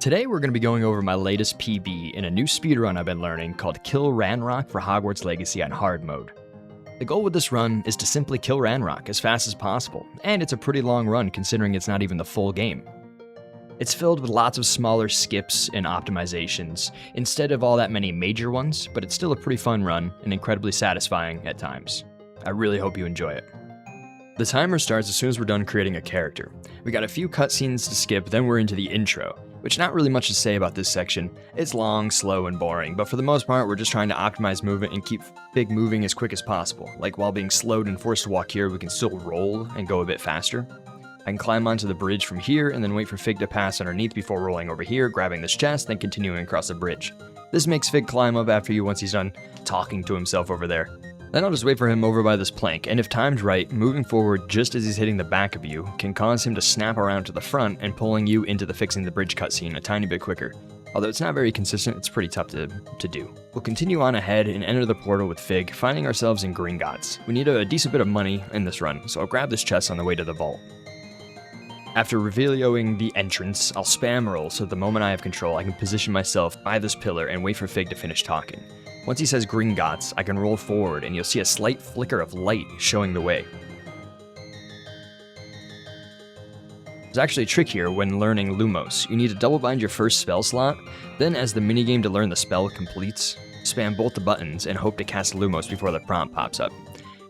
Today we're going to be going over my latest PB in a new speedrun I've been learning called Kill Ranrock for Hogwarts Legacy on hard mode. The goal with this run is to simply kill Ranrock as fast as possible, and it's a pretty long run considering it's not even the full game. It's filled with lots of smaller skips and optimizations instead of all that many major ones, but it's still a pretty fun run and incredibly satisfying at times. I really hope you enjoy it. The timer starts as soon as we're done creating a character. We got a few cutscenes to skip, then we're into the intro, which not really much to say about this section. It's long, slow, and boring, but for the most part we're just trying to optimize movement and keep Fig moving as quick as possible. Like while being slowed and forced to walk here, we can still roll and go a bit faster. I can climb onto the bridge from here and then wait for Fig to pass underneath before rolling over here, grabbing this chest, then continuing across the bridge. This makes Fig climb up after you once he's done talking to himself over there. Then I'll just wait for him over by this plank, and if timed right, moving forward just as he's hitting the back of you can cause him to snap around to the front and pulling you into the fixing the bridge cutscene a tiny bit quicker. Although it's not very consistent, it's pretty tough to do. We'll continue on ahead and enter the portal with Fig, finding ourselves in Gringotts. We need a decent bit of money in this run, so I'll grab this chest on the way to the vault. After revealing the entrance, I'll spam roll so the moment I have control I can position myself by this pillar and wait for Fig to finish talking. Once he says Gringotts, I can roll forward and you'll see a slight flicker of light showing the way. There's actually a trick here when learning Lumos. You need to double bind your first spell slot, then as the minigame to learn the spell completes, spam both the buttons and hope to cast Lumos before the prompt pops up.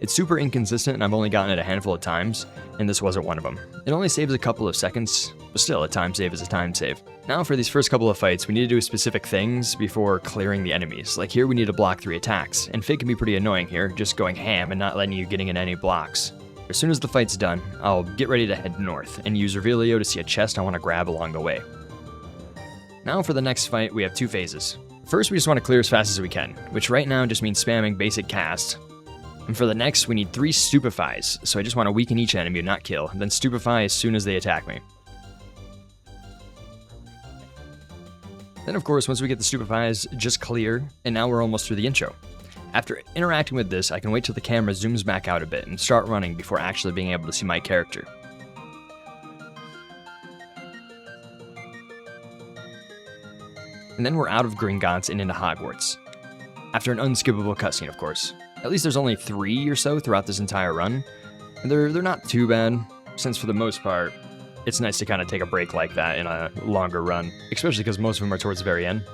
It's super inconsistent and I've only gotten it a handful of times, and this wasn't one of them. It only saves a couple of seconds, but still a time save is a time save. Now for these first couple of fights, we need to do specific things before clearing the enemies. Like here we need to block 3 attacks, and Fig can be pretty annoying here, just going ham and not letting you getting in any blocks. As soon as the fight's done, I'll get ready to head north and use Revelio to see a chest I want to grab along the way. Now for the next fight, we have 2 phases. First, we just want to clear as fast as we can, which right now just means spamming basic cast. And for the next, we need 3 stupefies, so I just want to weaken each enemy and not kill, then stupefy as soon as they attack me. Then of course, once we get the stupefies, just clear, and now we're almost through the intro. After interacting with this, I can wait till the camera zooms back out a bit and start running before actually being able to see my character. And then we're out of Gringotts and into Hogwarts. After an unskippable cutscene, of course. At least there's only 3 or so throughout this entire run, and they're not too bad, since for the most part, it's nice to kind of take a break like that in a longer run, especially because most of them are towards the very end.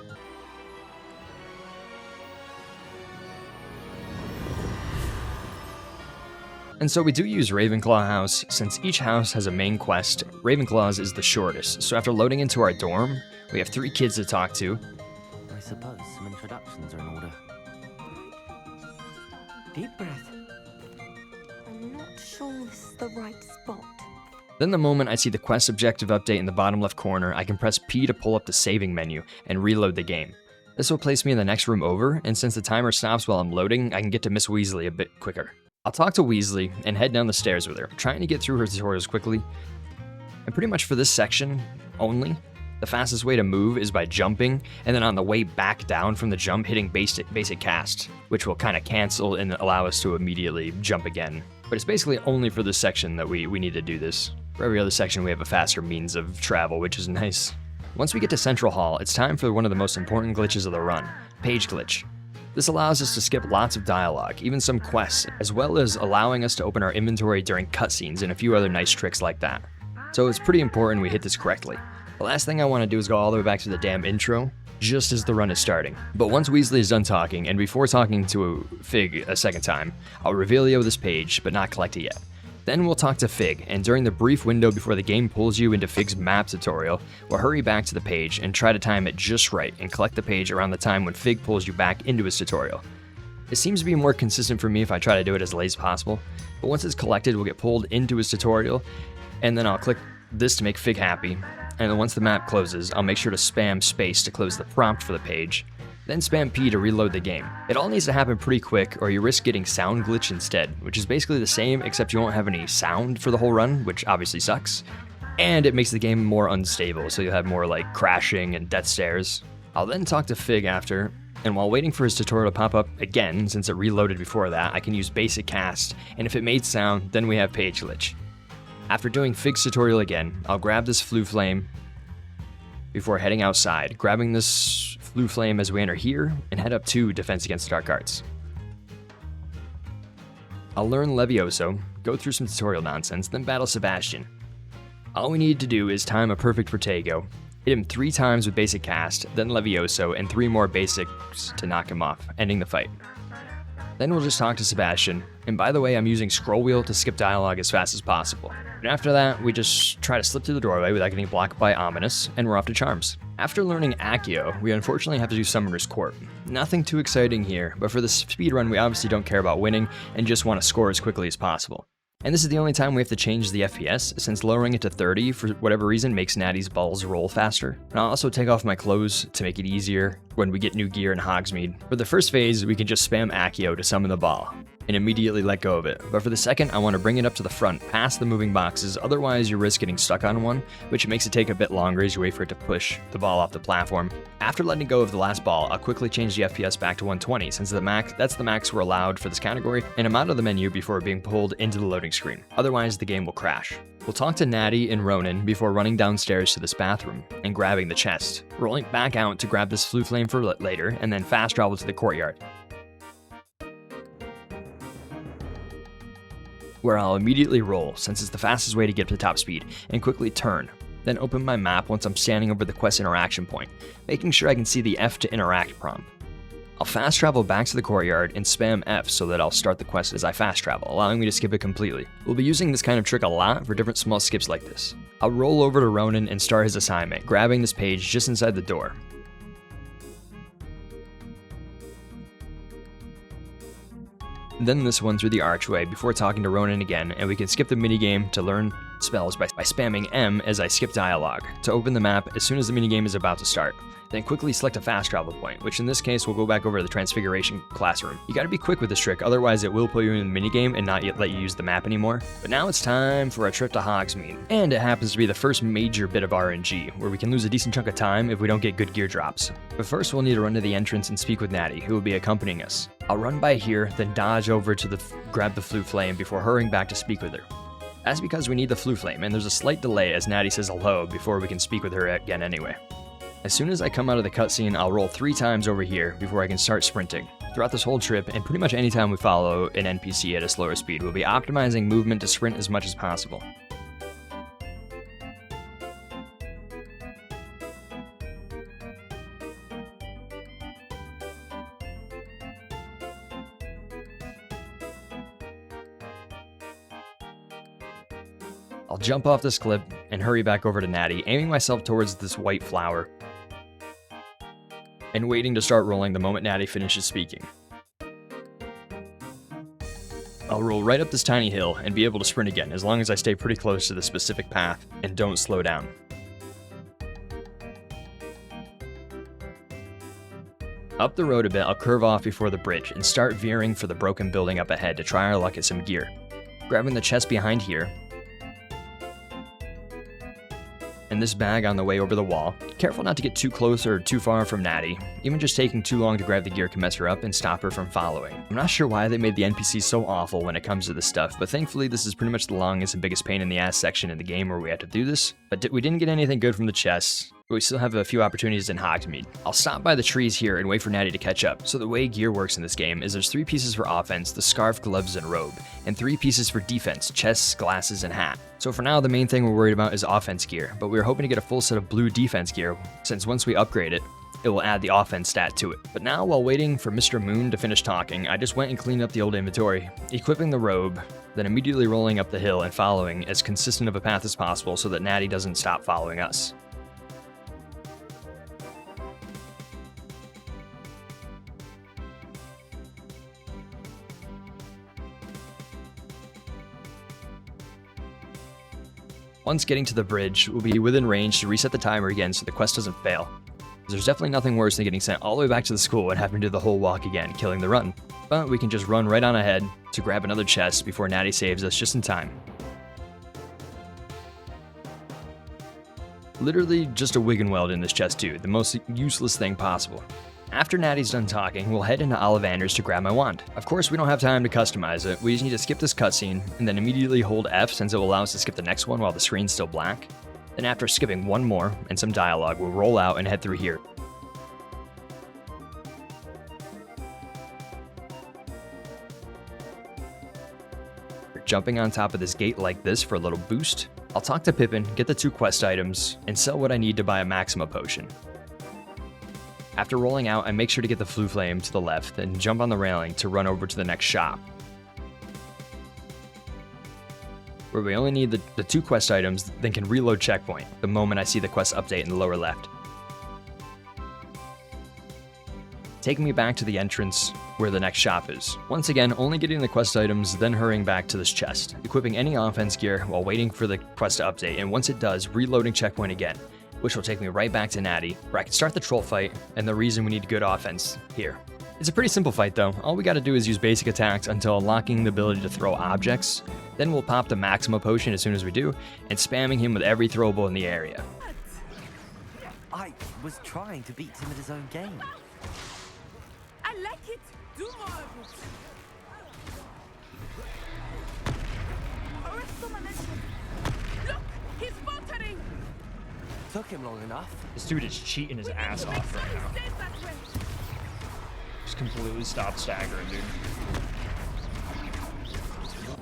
And so we do use Ravenclaw House, since each house has a main quest. Ravenclaw's is the shortest, so after loading into our dorm, we have 3 kids to talk to. I suppose some introductions are in order. Deep breath. I'm not sure this is the right spot. Then the moment I see the quest objective update in the bottom left corner, I can press P to pull up the saving menu and reload the game. This will place me in the next room over, and since the timer stops while I'm loading, I can get to Miss Weasley a bit quicker. I'll talk to Weasley and head down the stairs with her, trying to get through her tutorials quickly. And pretty much for this section only, the fastest way to move is by jumping, and then on the way back down from the jump, hitting basic cast, which will kind of cancel and allow us to immediately jump again. But it's basically only for this section that we need to do this. For every other section, we have a faster means of travel, which is nice. Once we get to Central Hall, it's time for one of the most important glitches of the run, Page Glitch. This allows us to skip lots of dialogue, even some quests, as well as allowing us to open our inventory during cutscenes and a few other nice tricks like that. So it's pretty important we hit this correctly. The last thing I want to do is go all the way back to the damn intro, just as the run is starting. But once Weasley is done talking, and before talking to Fig a second time, I'll Revelio this page, but not collect it yet. Then we'll talk to Fig, and during the brief window before the game pulls you into Fig's map tutorial, we'll hurry back to the page and try to time it just right and collect the page around the time when Fig pulls you back into his tutorial. It seems to be more consistent for me if I try to do it as late as possible, but once it's collected, we'll get pulled into his tutorial, and then I'll click this to make Fig happy, and then once the map closes, I'll make sure to spam space to close the prompt for the page, then spam P to reload the game. It all needs to happen pretty quick or you risk getting sound glitch instead, which is basically the same except you won't have any sound for the whole run, which obviously sucks. And it makes the game more unstable, so you'll have more like crashing and death stares. I'll then talk to Fig after, and while waiting for his tutorial to pop up again, since it reloaded before that, I can use basic cast, and if it made sound, then we have page glitch. After doing Fig's tutorial again, I'll grab this Flue Flame, before heading outside, grabbing this Flue Flame as we enter here, and head up to Defense Against Dark Arts. I'll learn Levioso, go through some tutorial nonsense, then battle Sebastian. All we need to do is time a perfect Protego, hit him 3 times with basic cast, then Levioso, and 3 more basics to knock him off, ending the fight. Then we'll just talk to Sebastian, and by the way, I'm using scroll wheel to skip dialogue as fast as possible. And after that, we just try to slip through the doorway without getting blocked by Ominous, and we're off to Charms. After learning Accio, we unfortunately have to do Summoner's Court. Nothing too exciting here, but for the speedrun we obviously don't care about winning, and just want to score as quickly as possible. And this is the only time we have to change the FPS, since lowering it to 30 for whatever reason makes Natty's balls roll faster. And I'll also take off my clothes to make it easier when we get new gear in Hogsmeade. For the first phase, we can just spam Accio to summon the ball, and immediately let go of it. But for the second, I want to bring it up to the front, past the moving boxes, otherwise you risk getting stuck on one, which makes it take a bit longer as you wait for it to push the ball off the platform. After letting go of the last ball, I'll quickly change the FPS back to 120, since that's the max we're allowed for this category, and I'm out of the menu before being pulled into the loading screen. Otherwise, the game will crash. We'll talk to Natty and Ronan before running downstairs to this bathroom and grabbing the chest, rolling back out to grab this Flue Flame for later, and then fast travel to the courtyard, where I'll immediately roll, since it's the fastest way to get to top speed, and quickly turn. Then open my map once I'm standing over the quest interaction point, making sure I can see the F to interact prompt. I'll fast travel back to the courtyard and spam F so that I'll start the quest as I fast travel, allowing me to skip it completely. We'll be using this kind of trick a lot for different small skips like this. I'll roll over to Ronan and start his assignment, grabbing this page just inside the door. Then this one through the archway before talking to Ronan again, and we can skip the minigame to learn spells by spamming M as I skip dialogue, to open the map as soon as the minigame is about to start. Then quickly select a fast travel point, which in this case will go back over to the Transfiguration classroom. You gotta be quick with this trick, otherwise it will put you in the minigame and not yet let you use the map anymore. But now it's time for a trip to Hogsmeade, and it happens to be the first major bit of RNG, where we can lose a decent chunk of time if we don't get good gear drops. But first we'll need to run to the entrance and speak with Natty, who will be accompanying us. I'll run by here, then dodge over to grab the Flue Flame before hurrying back to speak with her. That's because we need the Flue Flame, and there's a slight delay as Natty says hello before we can speak with her again anyway. As soon as I come out of the cutscene, I'll roll 3 times over here before I can start sprinting. Throughout this whole trip, and pretty much any time we follow an NPC at a slower speed, we'll be optimizing movement to sprint as much as possible. I'll jump off this cliff and hurry back over to Natty, aiming myself towards this white flower, and waiting to start rolling the moment Natty finishes speaking. I'll roll right up this tiny hill and be able to sprint again, as long as I stay pretty close to the specific path and don't slow down. Up the road a bit, I'll curve off before the bridge and start veering for the broken building up ahead to try our luck at some gear. Grabbing the chest behind here, and this bag on the way over the wall. Careful not to get too close or too far from Natty. Even just taking too long to grab the gear can mess her up and stop her from following. I'm not sure why they made the NPCs so awful when it comes to this stuff, but thankfully this is pretty much the longest and biggest pain in the ass section in the game where we have to do this. But we didn't get anything good from the chests, but we still have a few opportunities in Hogsmeade. I'll stop by the trees here and wait for Natty to catch up. So the way gear works in this game is there's 3 pieces for offense, the scarf, gloves, and robe, and 3 pieces for defense, chests, glasses, and hat. So for now, the main thing we're worried about is offense gear, but we're hoping to get a full set of blue defense gear, since once we upgrade it, it will add the offense stat to it. But now, while waiting for Mr. Moon to finish talking, I just went and cleaned up the old inventory, equipping the robe, then immediately rolling up the hill and following as consistent of a path as possible so that Natty doesn't stop following us. Once getting to the bridge, we'll be within range to reset the timer again so the quest doesn't fail. There's definitely nothing worse than getting sent all the way back to the school and having to do the whole walk again, killing the run. But we can just run right on ahead to grab another chest before Natty saves us just in time. Literally just a wig and weld in this chest too, the most useless thing possible. After Natty's done talking, we'll head into Ollivander's to grab my wand. Of course, we don't have time to customize it. We just need to skip this cutscene, and then immediately hold F since it will allow us to skip the next one while the screen's still black. Then after skipping one more and some dialogue, we'll roll out and head through here. Jumping on top of this gate like this for a little boost. I'll talk to Pippin, get the 2 quest items, and sell what I need to buy a Maxima potion. After rolling out, I make sure to get the Flue Flame to the left and jump on the railing to run over to the next shop, where we only need the 2 quest items, then can reload checkpoint the moment I see the quest update in the lower left. Taking me back to the entrance where the next shop is. Once again, only getting the quest items, then hurrying back to this chest, equipping any offense gear while waiting for the quest to update, and once it does, reloading checkpoint again, which will take me right back to Natty, where I can start the troll fight, and the reason we need good offense here. It's a pretty simple fight though. All we gotta do is use basic attacks until unlocking the ability to throw objects, then we'll pop the Maxima potion as soon as we do, and spamming him with every throwable in the area. I was trying to beat him at his own game. I like it. Do more of it. Arrest the momentum. Look, he's faltering. Took him long enough. This dude is cheating his ass Make off sure right he now. stays that way. Just completely stopped staggering, dude.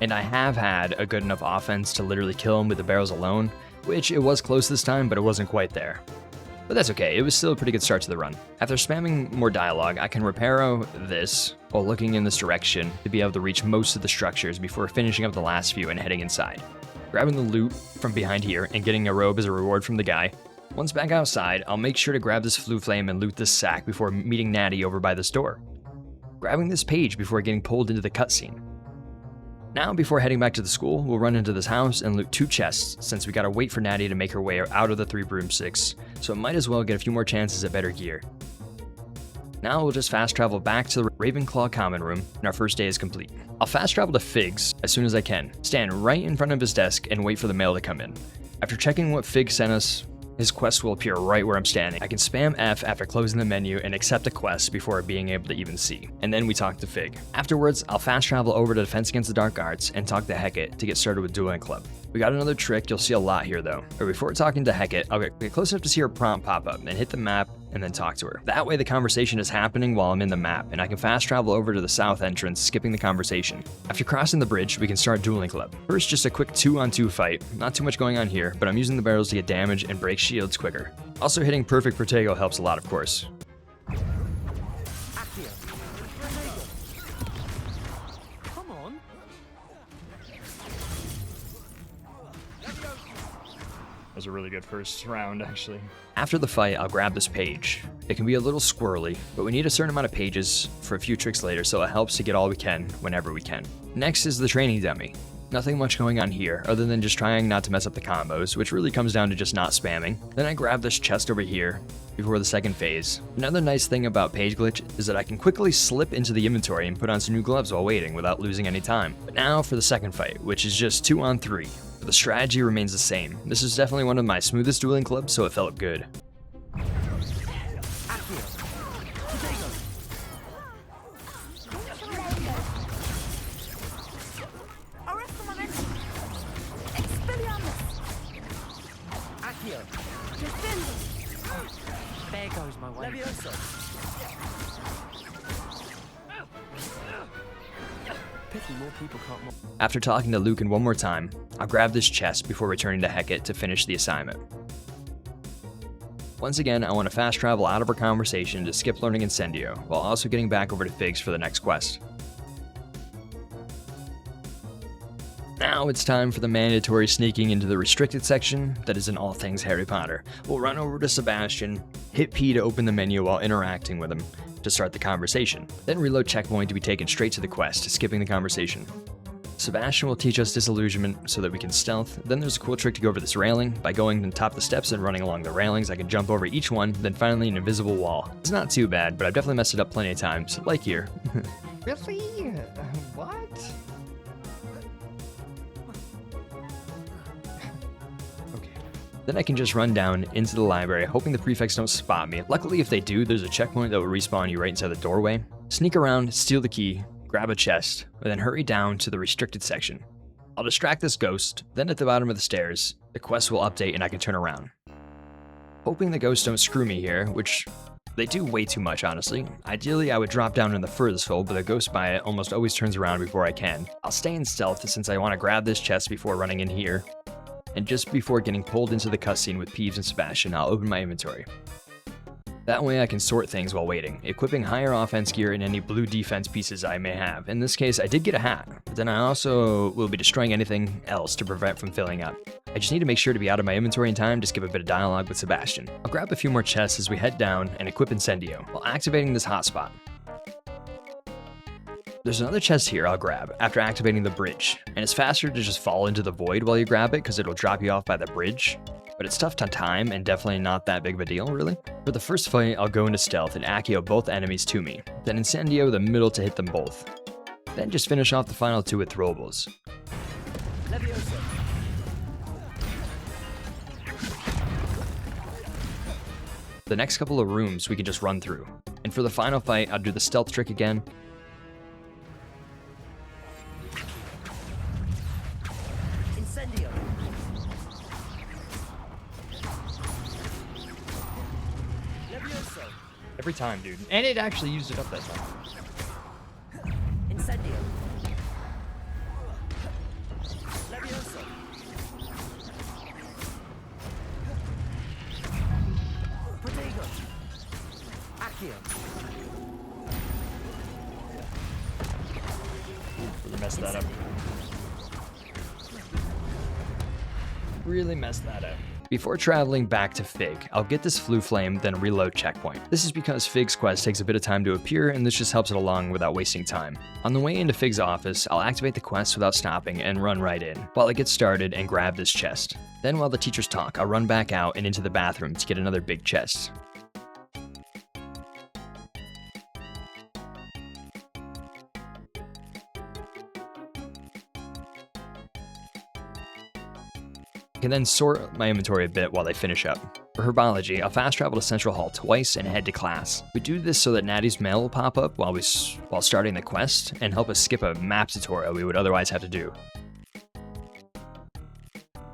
And I have had a good enough offense to literally kill him with the barrels alone, which it was close this time, but it wasn't quite there. But that's okay, it was still a pretty good start to the run. After spamming more dialogue, I can reparo this while looking in this direction to be able to reach most of the structures before finishing up the last few and heading inside. Grabbing the loot from behind here and getting a robe as a reward from the guy. Once back outside, I'll make sure to grab this Flue Flame and loot this sack before meeting Natty over by this door. Grabbing this page before getting pulled into the cutscene. Now, before heading back to the school, we'll run into this house and loot 2 chests, since we gotta wait for Natty to make her way out of the 3 broomsticks, so it might as well get a few more chances at better gear. Now we'll just fast travel back to the Ravenclaw common room, and our first day is complete. I'll fast travel to Fig's as soon as I can, stand right in front of his desk and wait for the mail to come in. After checking what Fig sent us, his quest will appear right where I'm standing. I can spam F after closing the menu and accept a quest before being able to even see. And then we talk to Fig. Afterwards, I'll fast travel over to Defense Against the Dark Arts and talk to Hecate to get started with Dueling Club. We got another trick you'll see a lot here though. But before talking to Hecate, I'll get close enough to see her prompt pop up and hit the map and then talk to her. That way the conversation is happening while I'm in the map, and I can fast travel over to the south entrance, skipping the conversation. After crossing the bridge, we can start Dueling Club. First, just a quick 2-on-2 fight. Not too much going on here, but I'm using the barrels to get damage and break shields quicker. Also, hitting Perfect Protego helps a lot, of course. Come on. That was a really good first round, actually. After the fight, I'll grab this page. It can be a little squirrely, but we need a certain amount of pages for a few tricks later, so it helps to get all we can whenever we can. Next is the training dummy. Nothing much going on here, other than just trying not to mess up the combos, which really comes down to just not spamming. Then I grab this chest over here before the second phase. Another nice thing about Page Glitch is that I can quickly slip into the inventory and put on some new gloves while waiting without losing any time. But now for the second fight, which is just 2-on-3. But the strategy remains the same. This is definitely one of my smoothest dueling clubs, so it felt good. Arrest the momentum. Expelliarmus. Accio. Defend. There goes my way. Levioso. Pity more people can't more. After talking to Lucan one more time, I'll grab this chest before returning to Hecate to finish the assignment. Once again, I want to fast travel out of our conversation to skip learning Incendio, while also getting back over to Figs for the next quest. Now it's time for the mandatory sneaking into the restricted section that is in all things Harry Potter. We'll run over to Sebastian, hit P to open the menu while interacting with him to start the conversation, then reload checkpoint to be taken straight to the quest, skipping the conversation. Sebastian will teach us disillusionment so that we can stealth. Then there's a cool trick to go over this railing. By going on top of the steps and running along the railings, I can jump over each one, then finally an invisible wall. It's not too bad, but I've definitely messed it up plenty of times, like here. Really? What? Okay. Then I can just run down into the library, hoping the prefects don't spot me. Luckily, if they do, there's a checkpoint that will respawn you right inside the doorway. Sneak around, steal the key, grab a chest, and then hurry down to the restricted section. I'll distract this ghost, then at the bottom of the stairs, The quest will update and I can turn around. Hoping the ghosts don't screw me here, which they do way too much, honestly. Ideally, I would drop down in the furthest hole, but the ghost by it almost always turns around before I can. I'll stay in stealth since I want to grab this chest before running in here. And just before getting pulled into the cutscene with Peeves and Sebastian, I'll open my inventory. That way I can sort things while waiting, equipping higher offense gear and any blue defense pieces I may have. In this case, I did get a hat, but then I also will be destroying anything else to prevent from filling up. I just need to make sure to be out of my inventory in time to skip a bit of dialogue with Sebastian. I'll grab a few more chests as we head down and equip Incendio, while activating this hotspot. There's another chest here I'll grab after activating the bridge, and it's faster to just fall into the void while you grab it because it'll drop you off by the bridge. But it's tough to time and definitely not that big of a deal, really. For the first fight, I'll go into stealth and Accio both enemies to me, then Incendio the middle to hit them both. Then just finish off the final two with throwables. The next couple of rooms we can just run through. And for the final fight, I'll do the stealth trick again. Incendio. Levioso. Every time, dude. And it actually used it up that time. Incendio. Levioso. Protego. Accio. Really messed that up. Really messed that up. Before traveling back to Fig, I'll get this Flu Flame, then reload checkpoint. This is because Fig's quest takes a bit of time to appear, and this just helps it along without wasting time. On the way into Fig's office, I'll activate the quest without stopping and run right in, while it gets started and grab this chest. Then while the teachers talk, I'll run back out and into the bathroom to get another big chest. I can then sort my inventory a bit while they finish up. For Herbology, I'll fast travel to Central Hall twice and head to class. We do this so that Natty's mail will pop up while starting the quest and help us skip a map tutorial we would otherwise have to do.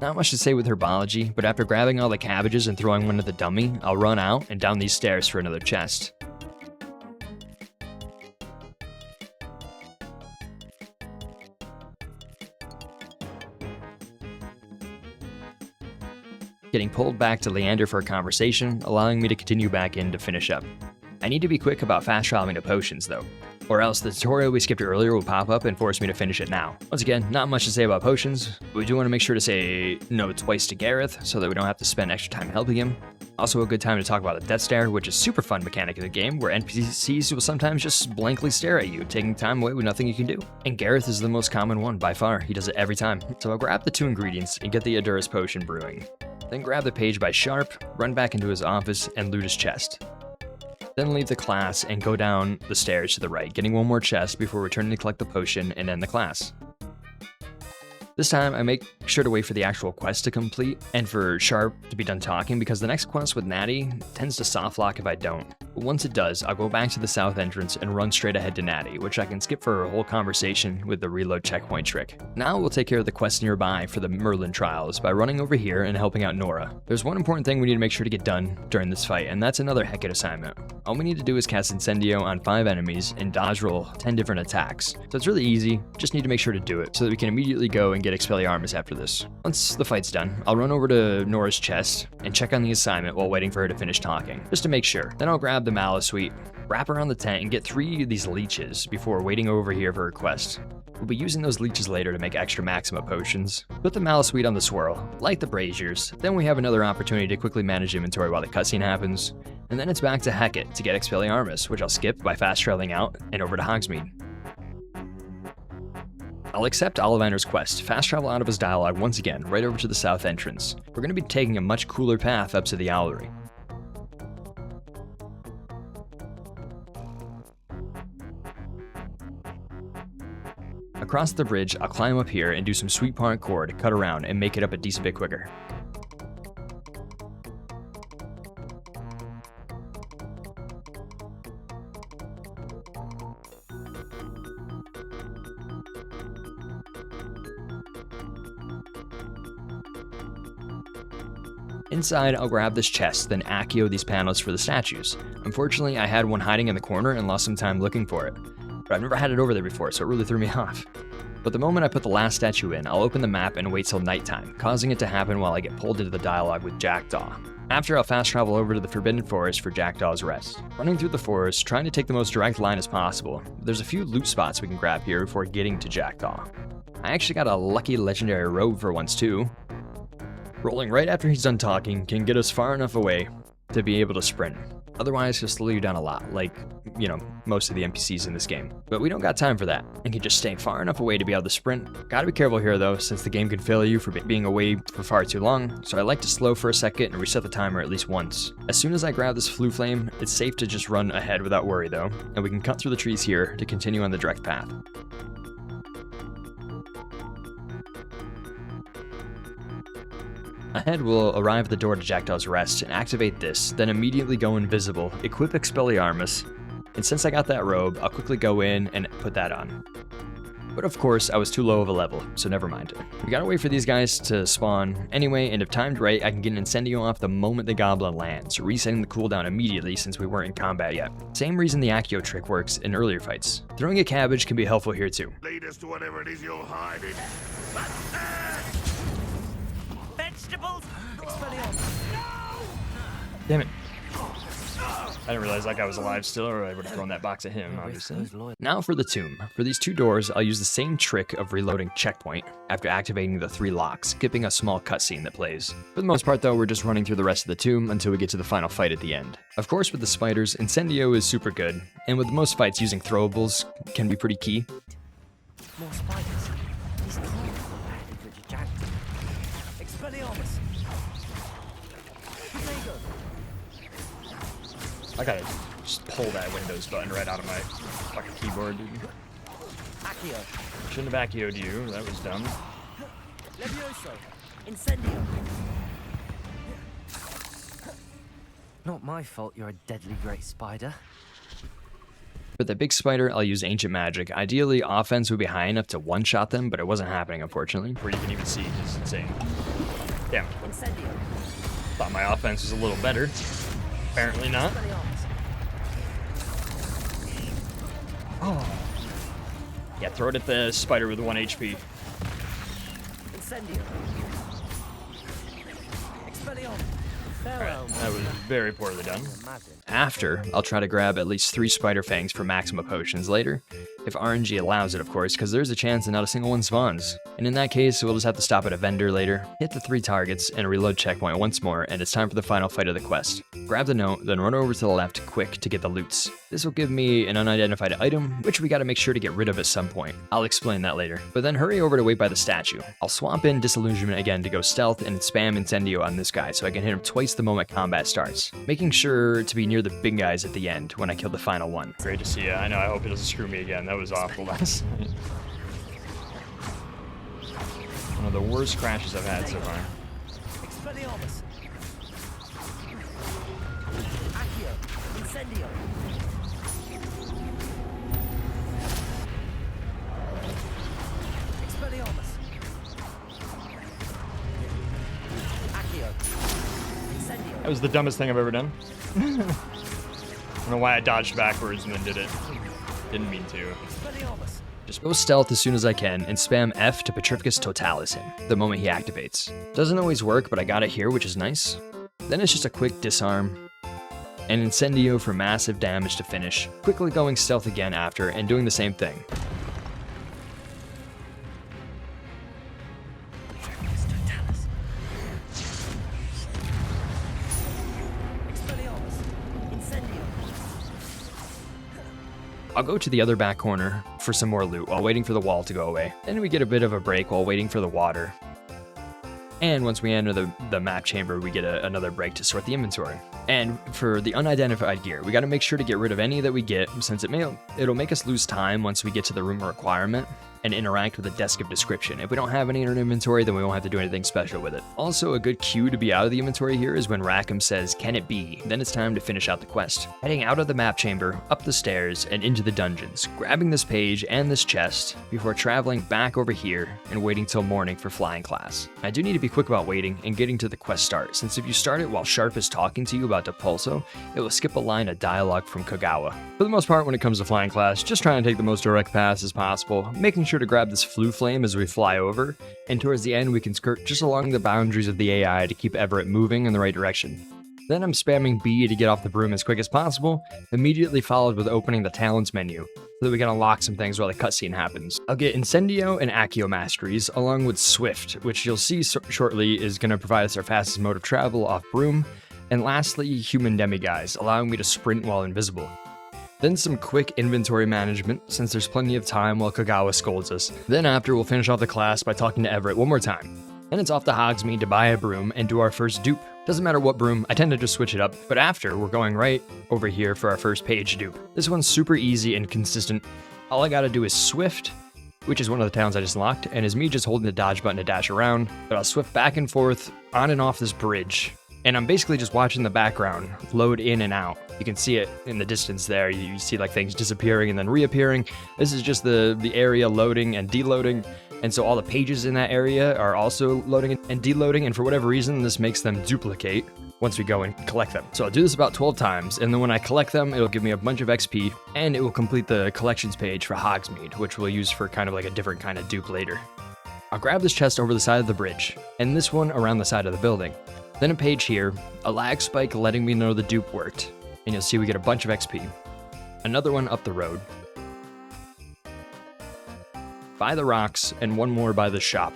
Not much to say with Herbology, but after grabbing all the cabbages and throwing one at the dummy, I'll run out and down these stairs for another chest. Getting pulled back to Leander for a conversation, allowing me to continue back in to finish up. I need to be quick about fast traveling to potions though, or else the tutorial we skipped earlier will pop up and force me to finish it now. Once again, not much to say about potions, but we do want to make sure to say no twice to Gareth so that we don't have to spend extra time helping him. Also a good time to talk about the Death Stare, which is a super fun mechanic in the game where NPCs will sometimes just blankly stare at you, taking time away with nothing you can do. And Gareth is the most common one by far, he does it every time. So I'll grab the 2 ingredients and get the Aduris potion brewing. Then grab the page by Sharp, run back into his office, and loot his chest. Then leave the class and go down the stairs to the right, getting one more chest before returning to collect the potion and end the class. This time, I make sure to wait for the actual quest to complete and for Sharp to be done talking because the next quest with Natty tends to soft lock if I don't. But once it does, I'll go back to the south entrance and run straight ahead to Natty, which I can skip for a whole conversation with the reload checkpoint trick. Now we'll take care of the quest nearby for the Merlin trials by running over here and helping out Nora. There's one important thing we need to make sure to get done during this fight, and that's another Hecate assignment. All we need to do is cast Incendio on 5 enemies and dodge roll 10 different attacks. So it's really easy, just need to make sure to do it so that we can immediately go and get Expelliarmus after this. Once the fight's done, I'll run over to Nora's chest and check on the assignment while waiting for her to finish talking, just to make sure. Then I'll grab the Malice Suite, wrap around the tent, and get 3 of these leeches before waiting over here for her quest. We'll be using those leeches later to make extra Maxima potions. Put the Malice Suite on the swirl, light the braziers, then we have another opportunity to quickly manage inventory while the cutscene happens, and then it's back to Hecate to get Expelliarmus, which I'll skip by fast traveling out and over to Hogsmeade. I'll accept Ollivander's quest, fast travel out of his dialogue once again, right over to the south entrance. We're going to be taking a much cooler path up to the Owlery. Across the bridge, I'll climb up here and do some sweet parkour to cut around and make it up a decent bit quicker. Inside, I'll grab this chest, then accio these panels for the statues. Unfortunately, I had one hiding in the corner and lost some time looking for it. But I've never had it over there before, so it really threw me off. But the moment I put the last statue in, I'll open the map and wait till nighttime, causing it to happen while I get pulled into the dialogue with Jackdaw. After, I'll fast travel over to the Forbidden Forest for Jackdaw's rest. Running through the forest, trying to take the most direct line as possible. There's a few loot spots we can grab here before getting to Jackdaw. I actually got a lucky legendary robe for once too. Rolling right after he's done talking can get us far enough away to be able to sprint. Otherwise, he'll slow you down a lot, like, you know, most of the NPCs in this game. But we don't got time for that, and can just stay far enough away to be able to sprint. Gotta be careful here though, since the game can fail you for being away for far too long, so I like to slow for a second and reset the timer at least once. As soon as I grab this flue flame, it's safe to just run ahead without worry though, and we can cut through the trees here to continue on the direct path. Ahead, we'll arrive at the door to Jackdaw's Rest and activate this, then immediately go invisible, equip Expelliarmus, and since I got that robe, I'll quickly go in and put that on. But of course, I was too low of a level, so never mind. We gotta wait for these guys to spawn anyway, and if timed right, I can get an Incendio off the moment the goblin lands, resetting the cooldown immediately since we weren't in combat yet. Same reason the Accio trick works in earlier fights. Throwing a cabbage can be helpful here too. Lead us to whatever it is you're hiding. Vegetables! Expelliarmus! Damn it. I didn't realize that guy was alive still, or I would have thrown that box at him, obviously. Now for the tomb. For these two doors, I'll use the same trick of reloading checkpoint after activating the 3 locks, skipping a small cutscene that plays. For the most part though, we're just running through the rest of the tomb until we get to the final fight at the end. Of course, with the spiders, Incendio is super good, and with most fights, using throwables can be pretty key. More spiders. These can't go bad if you're Jackdaw. Expelliarmus! Potato! I gotta just pull that Windows button right out of my fucking keyboard, dude. Accio! Shouldn't have Accio'd you, that was dumb. Levioso! Incendio! Not my fault you're a deadly great spider. For the big spider, I'll use Ancient Magic. Ideally, offense would be high enough to one-shot them, but it wasn't happening, unfortunately. Where you can even see, it's insane. Damn, Incendio! thought my offense was a little better. Apparently not. Expelliarmus! Oh. Yeah, throw it at the spider with 1 HP. Incendio! Expelliarmus! Alright, that was very poorly done. Imagine. After, I'll try to grab at least 3 spider fangs for maximum potions later. If RNG allows it, of course, because there's a chance that not a single one spawns. And in that case, we'll just have to stop at a vendor later, hit the 3 targets, and reload checkpoint once more, and it's time for the final fight of the quest. Grab the note, then run over to the left quick to get the loots. This will give me an unidentified item, which we gotta make sure to get rid of at some point. I'll explain that later. But then hurry over to wait by the statue. I'll swap in Disillusionment again to go stealth and spam Incendio on this guy so I can hit him twice the moment combat starts, making sure to be near the big guys at the end when I kill the final one. Great to see ya. I know, I hope it doesn't screw me again. That was awful last night. One of the worst crashes I've had so far. Expelliarmus! Accio! Incendio! Expelliarmus! Accio! Incendio! That was the dumbest thing I've ever done. I don't know why I dodged backwards and then did it. Didn't mean to. Expelliarmus! Just go stealth as soon as I can and spam F to Petrificus Totalis him the moment he activates. Doesn't always work, but I got it here, which is nice. Then it's just a quick disarm and Incendio for massive damage to finish, quickly going stealth again after and doing the same thing. Petrificus Totalis! Expelliarmus! Incendio! I'll go to the other back corner for some more loot while waiting for the wall to go away. Then we get a bit of a break while waiting for the water. And once we enter the map chamber, we get another break to sort the inventory. And for the unidentified gear, we gotta make sure to get rid of any that we get, since it'll make us lose time once we get to the room requirement. and interact with a desk of description. If we don't have any in our inventory, then we won't have to do anything special with it. Also, a good cue to be out of the inventory here is when Rackham says, "Can it be?" Then it's time to finish out the quest. Heading out of the map chamber, up the stairs, and into the dungeons, grabbing this page and this chest before traveling back over here and waiting till morning for flying class. I do need to be quick about waiting and getting to the quest start, since if you start it while Sharp is talking to you about Depulso, it will skip a line of dialogue from Kagawa. For the most part, when it comes to flying class, just trying to take the most direct paths as possible, making sure to grab this flue flame as we fly over, and towards the end we can skirt just along the boundaries of the AI to keep Everett moving in the right direction. Then I'm spamming B to get off the broom as quick as possible, immediately followed with opening the talents menu, so that we can unlock some things while the cutscene happens. I'll get Incendio and Accio masteries, along with Swift, which you'll see shortly is going to provide us our fastest mode of travel off broom, and lastly, Human Demiguise, allowing me to sprint while invisible. Then some quick inventory management, since there's plenty of time while Kagawa scolds us. Then after, we'll finish off the class by talking to Everett one more time. Then it's off to Hogsmeade to buy a broom and do our first dupe. Doesn't matter what broom, I tend to just switch it up, but after, we're going right over here for our first page dupe. This one's super easy and consistent. All I gotta do is Swift, which is one of the towns I just unlocked, and is me just holding the dodge button to dash around, but I'll Swift back and forth on and off this bridge. And I'm basically just watching the background load in and out. You can see it in the distance there. You see like things disappearing and then reappearing. This is just the area loading and deloading. And so all the pages in that area are also loading and deloading. And for whatever reason, this makes them duplicate once we go and collect them. So I'll do this about 12 times. And then when I collect them, it'll give me a bunch of XP and it will complete the collections page for Hogsmeade, which we'll use for kind of like a different kind of dupe later. I'll grab this chest over the side of the bridge and this one around the side of the building. Then a page here, a lag spike letting me know the dupe worked, and you'll see we get a bunch of XP. Another one up the road. By the rocks, and one more by the shop.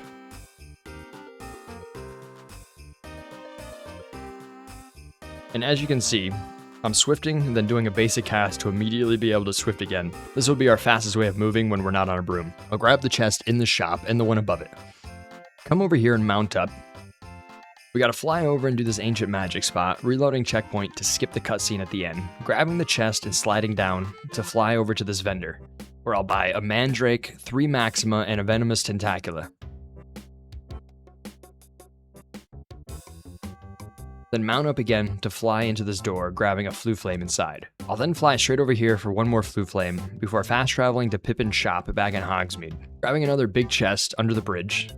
And as you can see, I'm swifting, then doing a basic cast to immediately be able to swift again. This will be our fastest way of moving when we're not on a broom. I'll grab the chest in the shop and the one above it. Come over here and mount up. We gotta fly over and do this ancient magic spot, reloading checkpoint to skip the cutscene at the end, grabbing the chest and sliding down to fly over to this vendor, where I'll buy a Mandrake, 3 Maxima, and a Venomous Tentacula. Then mount up again to fly into this door, grabbing a flue flame inside. I'll then fly straight over here for one more flue flame, before fast traveling to Pippin's shop back in Hogsmeade, grabbing another big chest under the bridge.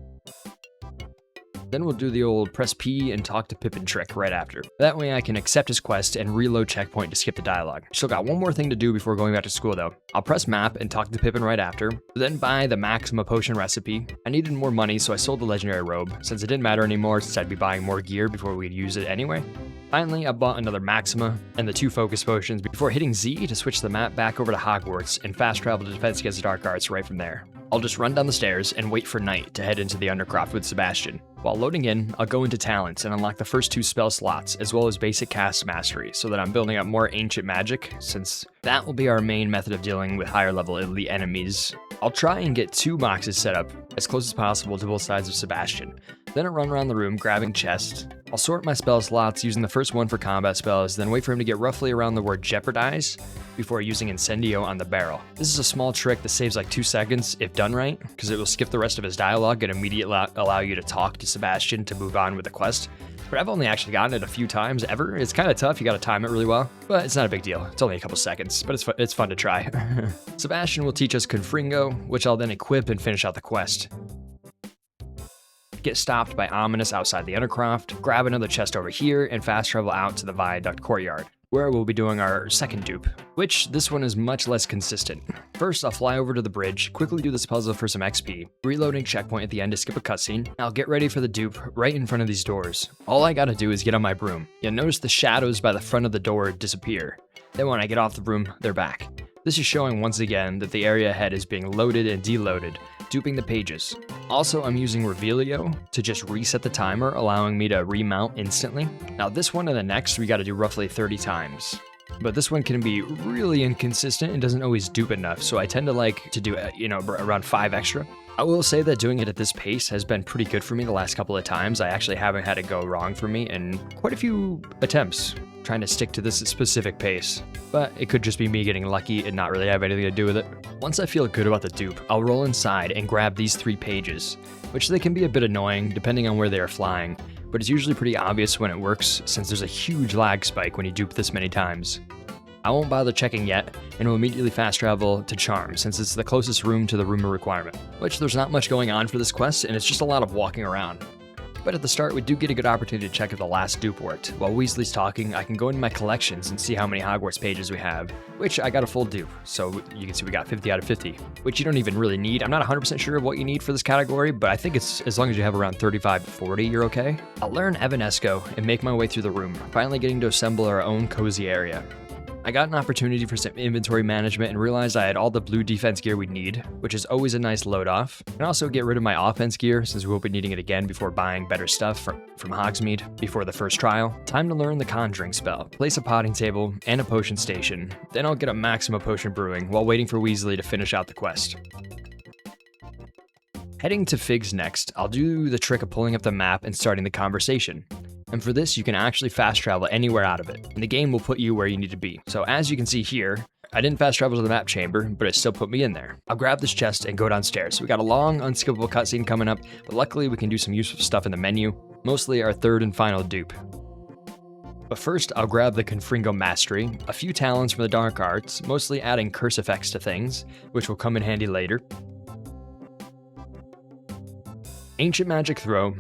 Then we'll do the old press P and talk to Pippin trick right after. That way I can accept his quest and reload checkpoint to skip the dialogue. Still got one more thing to do before going back to school though. I'll press map and talk to Pippin right after, then buy the Maxima potion recipe. I needed more money so I sold the legendary robe, since it didn't matter anymore since I'd be buying more gear before we'd use it anyway. Finally, I bought another Maxima and the 2 focus potions before hitting Z to switch the map back over to Hogwarts and fast travel to Defense Against the Dark Arts right from there. I'll just run down the stairs and wait for night to head into the Undercroft with Sebastian. While loading in, I'll go into talents and unlock the first 2 spell slots, as well as basic cast mastery, so that I'm building up more ancient magic, since that will be our main method of dealing with higher level elite enemies. I'll try and get 2 boxes set up as close as possible to both sides of Sebastian. Then I'll run around the room grabbing chests. I'll sort my spell slots using the first one for combat spells, then wait for him to get roughly around the word jeopardize before using Incendio on the barrel. This is a small trick that saves like 2 seconds if done right, because it will skip the rest of his dialogue and immediately allow you to talk to Sebastian to move on with the quest. But I've only actually gotten it a few times ever. It's kind of tough, you gotta time it really well, but it's not a big deal. It's only a couple seconds, but it's fun to try. Sebastian will teach us Confringo, which I'll then equip and finish out the quest. Get stopped by Ominous outside the Undercroft, grab another chest over here, and fast travel out to the Viaduct Courtyard, where we'll be doing our second dupe, which this one is much less consistent. First, I'll fly over to the bridge, quickly do this puzzle for some XP, reloading checkpoint at the end to skip a cutscene. I'll get ready for the dupe right in front of these doors. All I gotta do is get on my broom. You'll notice the shadows by the front of the door disappear. Then when I get off the broom, they're back. This is showing once again that the area ahead is being loaded and deloaded, duping the pages. Also, I'm using Revelio to just reset the timer, allowing me to remount instantly. Now this one and the next, we gotta do roughly 30 times. But this one can be really inconsistent and doesn't always dupe enough, so I tend to like to do, around 5 extra. I will say that doing it at this pace has been pretty good for me the last couple of times. I actually haven't had it go wrong for me in quite a few attempts, trying to stick to this specific pace. but it could just be me getting lucky and not really have anything to do with it. Once I feel good about the dupe, I'll roll inside and grab these 3 pages, which they can be a bit annoying depending on where they are flying, but it's usually pretty obvious when it works since there's a huge lag spike when you dupe this many times. I won't bother checking yet, and will immediately fast travel to Charm since it's the closest room to the rumor requirement, which there's not much going on for this quest and it's just a lot of walking around. But at the start, we do get a good opportunity to check if the last dupe worked. While Weasley's talking, I can go into my collections and see how many Hogwarts pages we have, which I got a full dupe, so you can see we got 50 out of 50, which you don't even really need. I'm not 100% sure of what you need for this category, but I think it's as long as you have around 35 to 40, you're okay. I'll learn Evanesco and make my way through the room, finally getting to assemble our own cozy area. I got an opportunity for some inventory management and realized I had all the blue defense gear we'd need, which is always a nice load off, and also get rid of my offense gear since we won't be needing it again before buying better stuff from Hogsmeade before the first trial. Time to learn the conjuring spell, place a potting table, and a potion station, then I'll get a maximum potion brewing while waiting for Weasley to finish out the quest. Heading to Fig's next, I'll do the trick of pulling up the map and starting the conversation. And for this, you can actually fast travel anywhere out of it, and the game will put you where you need to be. So as you can see here, I didn't fast travel to the map chamber, but it still put me in there. I'll grab this chest and go downstairs. So we got a long, unskippable cutscene coming up, but luckily we can do some useful stuff in the menu, mostly our third and final dupe. But first, I'll grab the Confringo Mastery, a few talents from the Dark Arts, mostly adding curse effects to things, which will come in handy later. Ancient Magic Throw,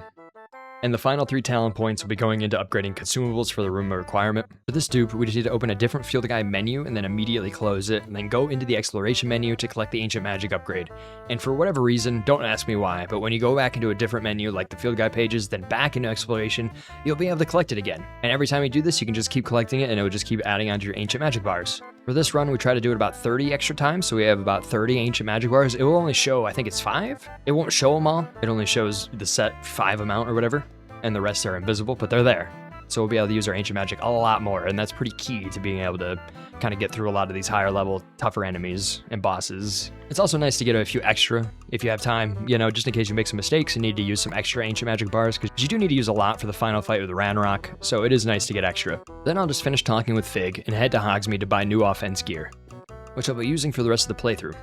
and the final 3 talent points will be going into upgrading consumables for the room requirement. For this dupe, we just need to open a different field guide menu and then immediately close it, and then go into the exploration menu to collect the ancient magic upgrade. And for whatever reason, don't ask me why, but when you go back into a different menu like the field guide pages, then back into exploration, you'll be able to collect it again. And every time you do this, you can just keep collecting it and it will just keep adding onto your ancient magic bars. For this run, we try to do it about 30 extra times, so we have about 30 ancient magic bars. It will only show, I think it's 5? It won't show them all. It only shows the set 5 amount or whatever, and the rest are invisible, but they're there. So we'll be able to use our ancient magic a lot more, and that's pretty key to being able to kind of get through a lot of these higher level, tougher enemies and bosses. It's also nice to get a few extra if you have time, you know, just in case you make some mistakes and need to use some extra ancient magic bars, because you do need to use a lot for the final fight with the Ranrock, so it is nice to get extra. Then I'll just finish talking with Fig and head to Hogsmeade to buy new offense gear, which I'll be using for the rest of the playthrough.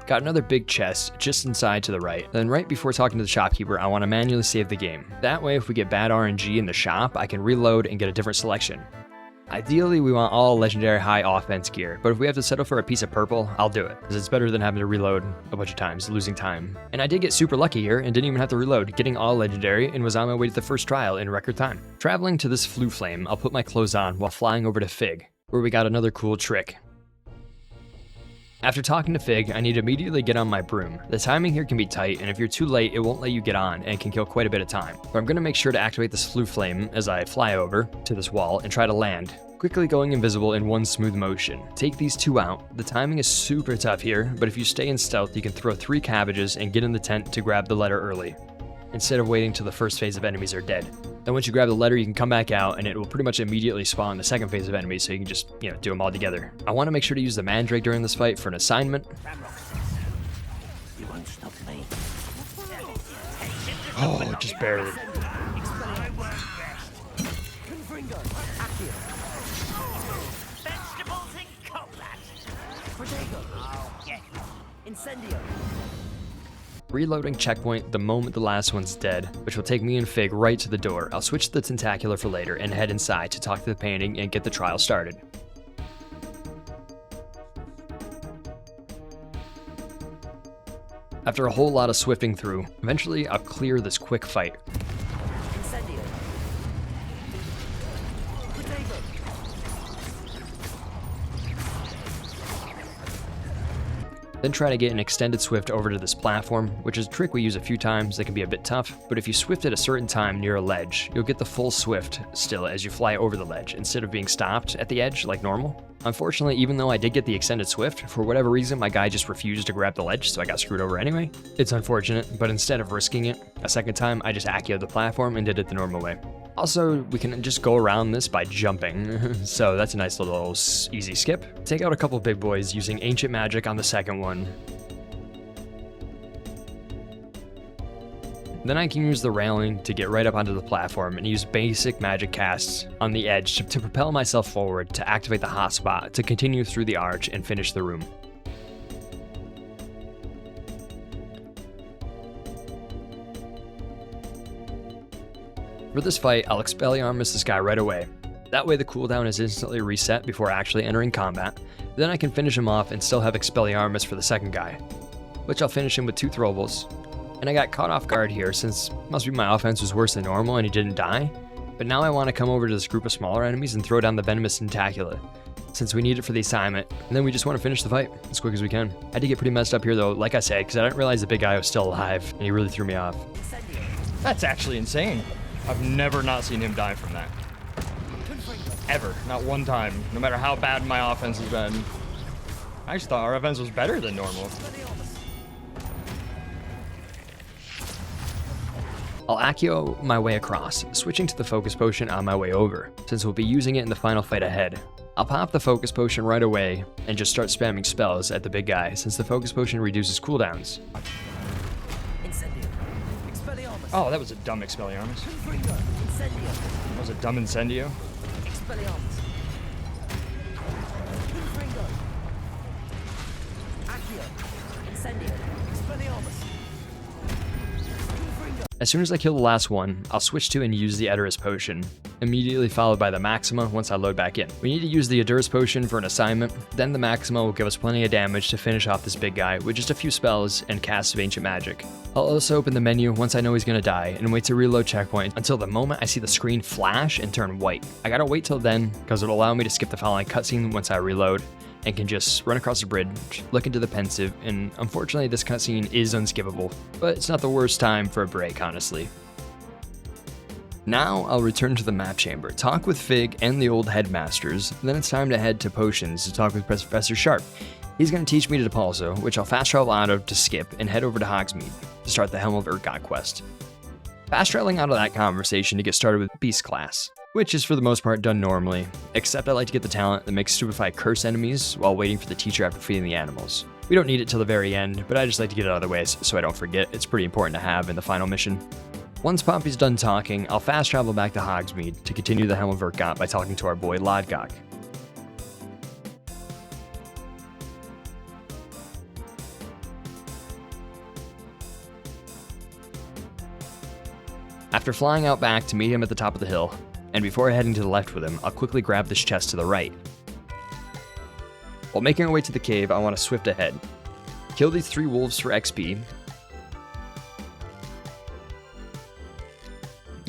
Got another big chest just inside to the right. Then right before talking to the shopkeeper, I want to manually save the game. That way, if we get bad RNG in the shop, I can reload and get a different selection. Ideally, we want all legendary high offense gear, but if we have to settle for a piece of purple, I'll do it, because it's better than having to reload a bunch of times, losing time. And I did get super lucky here and didn't even have to reload, getting all legendary, and was on my way to the first trial in record time. Traveling to this Flue Flame, I'll put my clothes on while flying over to Fig, where we got another cool trick. After talking to Fig, I need to immediately get on my broom. The timing here can be tight, and if you're too late, it won't let you get on and can kill quite a bit of time. But I'm going to make sure to activate this Flue Flame as I fly over to this wall and try to land, quickly going invisible in one smooth motion. Take these 2 out. The timing is super tough here, but if you stay in stealth, you can throw 3 cabbages and get in the tent to grab the letter early, instead of waiting till the first phase of enemies are dead. Then once you grab the letter, you can come back out and it will pretty much immediately spawn the second phase of enemies, so you can just, do them all together. I want to make sure to use the Mandrake during this fight for an assignment. You won't stop me. Oh, just barely. Vegetables in combat. Protego. Oh, yeah. Incendio. Reloading checkpoint the moment the last one's dead, which will take me and Fig right to the door. I'll switch to the Tentacular for later and head inside to talk to the painting and get the trial started. After a whole lot of swifting through, eventually I'll clear this quick fight. Incendio. Protego. Then try to get an extended swift over to this platform, which is a trick we use a few times that can be a bit tough, but if you swift at a certain time near a ledge, you'll get the full swift still as you fly over the ledge, instead of being stopped at the edge like normal. Unfortunately, even though I did get the extended swift, for whatever reason my guy just refused to grab the ledge, so I got screwed over anyway. It's unfortunate, but instead of risking it a second time, I just Accio the platform and did it the normal way. Also, we can just go around this by jumping, so that's a nice little easy skip. Take out a couple big boys using ancient magic on the second one. Then I can use the railing to get right up onto the platform and use basic magic casts on the edge to propel myself forward to activate the hotspot to continue through the arch and finish the room. For this fight, I'll Expelliarmus this guy right away. That way the cooldown is instantly reset before actually entering combat. Then I can finish him off and still have Expelliarmus for the second guy, which I'll finish him with 2 throwables. And I got caught off guard here since must be my offense was worse than normal and he didn't die. But now I want to come over to this group of smaller enemies and throw down the Venomous Tentacula, since we need it for the assignment, and then we just want to finish the fight as quick as we can. I had to get pretty messed up here though, like I said, because I didn't realize the big guy was still alive, and he really threw me off. That's actually insane. I've never not seen him die from that. Ever. Not one time. No matter how bad my offense has been. I just thought our offense was better than normal. I'll Accio my way across, switching to the Focus Potion on my way over, since we'll be using it in the final fight ahead. I'll pop the Focus Potion right away and just start spamming spells at the big guy, since the Focus Potion reduces cooldowns. Oh, that was a dumb Expelliarmus. That was a dumb Incendio. As soon as I kill the last one, I'll switch to and use the Edurus Potion, immediately followed by the Maxima once I load back in. We need to use the Edurus Potion for an assignment, then the Maxima will give us plenty of damage to finish off this big guy with just a few spells and casts of Ancient Magic. I'll also open the menu once I know he's gonna die and wait to reload checkpoint until the moment I see the screen flash and turn white. I gotta wait till then because it'll allow me to skip the following cutscene once I reload and can just run across the bridge, look into the pensive, and unfortunately this cutscene is unskippable, but it's not the worst time for a break, honestly. Now I'll return to the map chamber, talk with Fig and the old headmasters, then it's time to head to Potions to talk with Professor Sharp. He's going to teach me to Depulso, which I'll fast travel out of to skip and head over to Hogsmeade to start the Helm of Urgot quest. Fast traveling out of that conversation to get started with Beast class, which is for the most part done normally, except I like to get the talent that makes Stupefy curse enemies while waiting for the teacher after feeding the animals. We don't need it till the very end, but I just like to get it out of the way so I don't forget. It's pretty important to have in the final mission. Once Poppy's done talking, I'll fast travel back to Hogsmeade to continue the Helm of Urgot by talking to our boy Lodgok. After flying out back to meet him at the top of the hill, and before heading to the left with him, I'll quickly grab this chest to the right. While making our way to the cave, I want to swift ahead. Kill these 3 wolves for XP.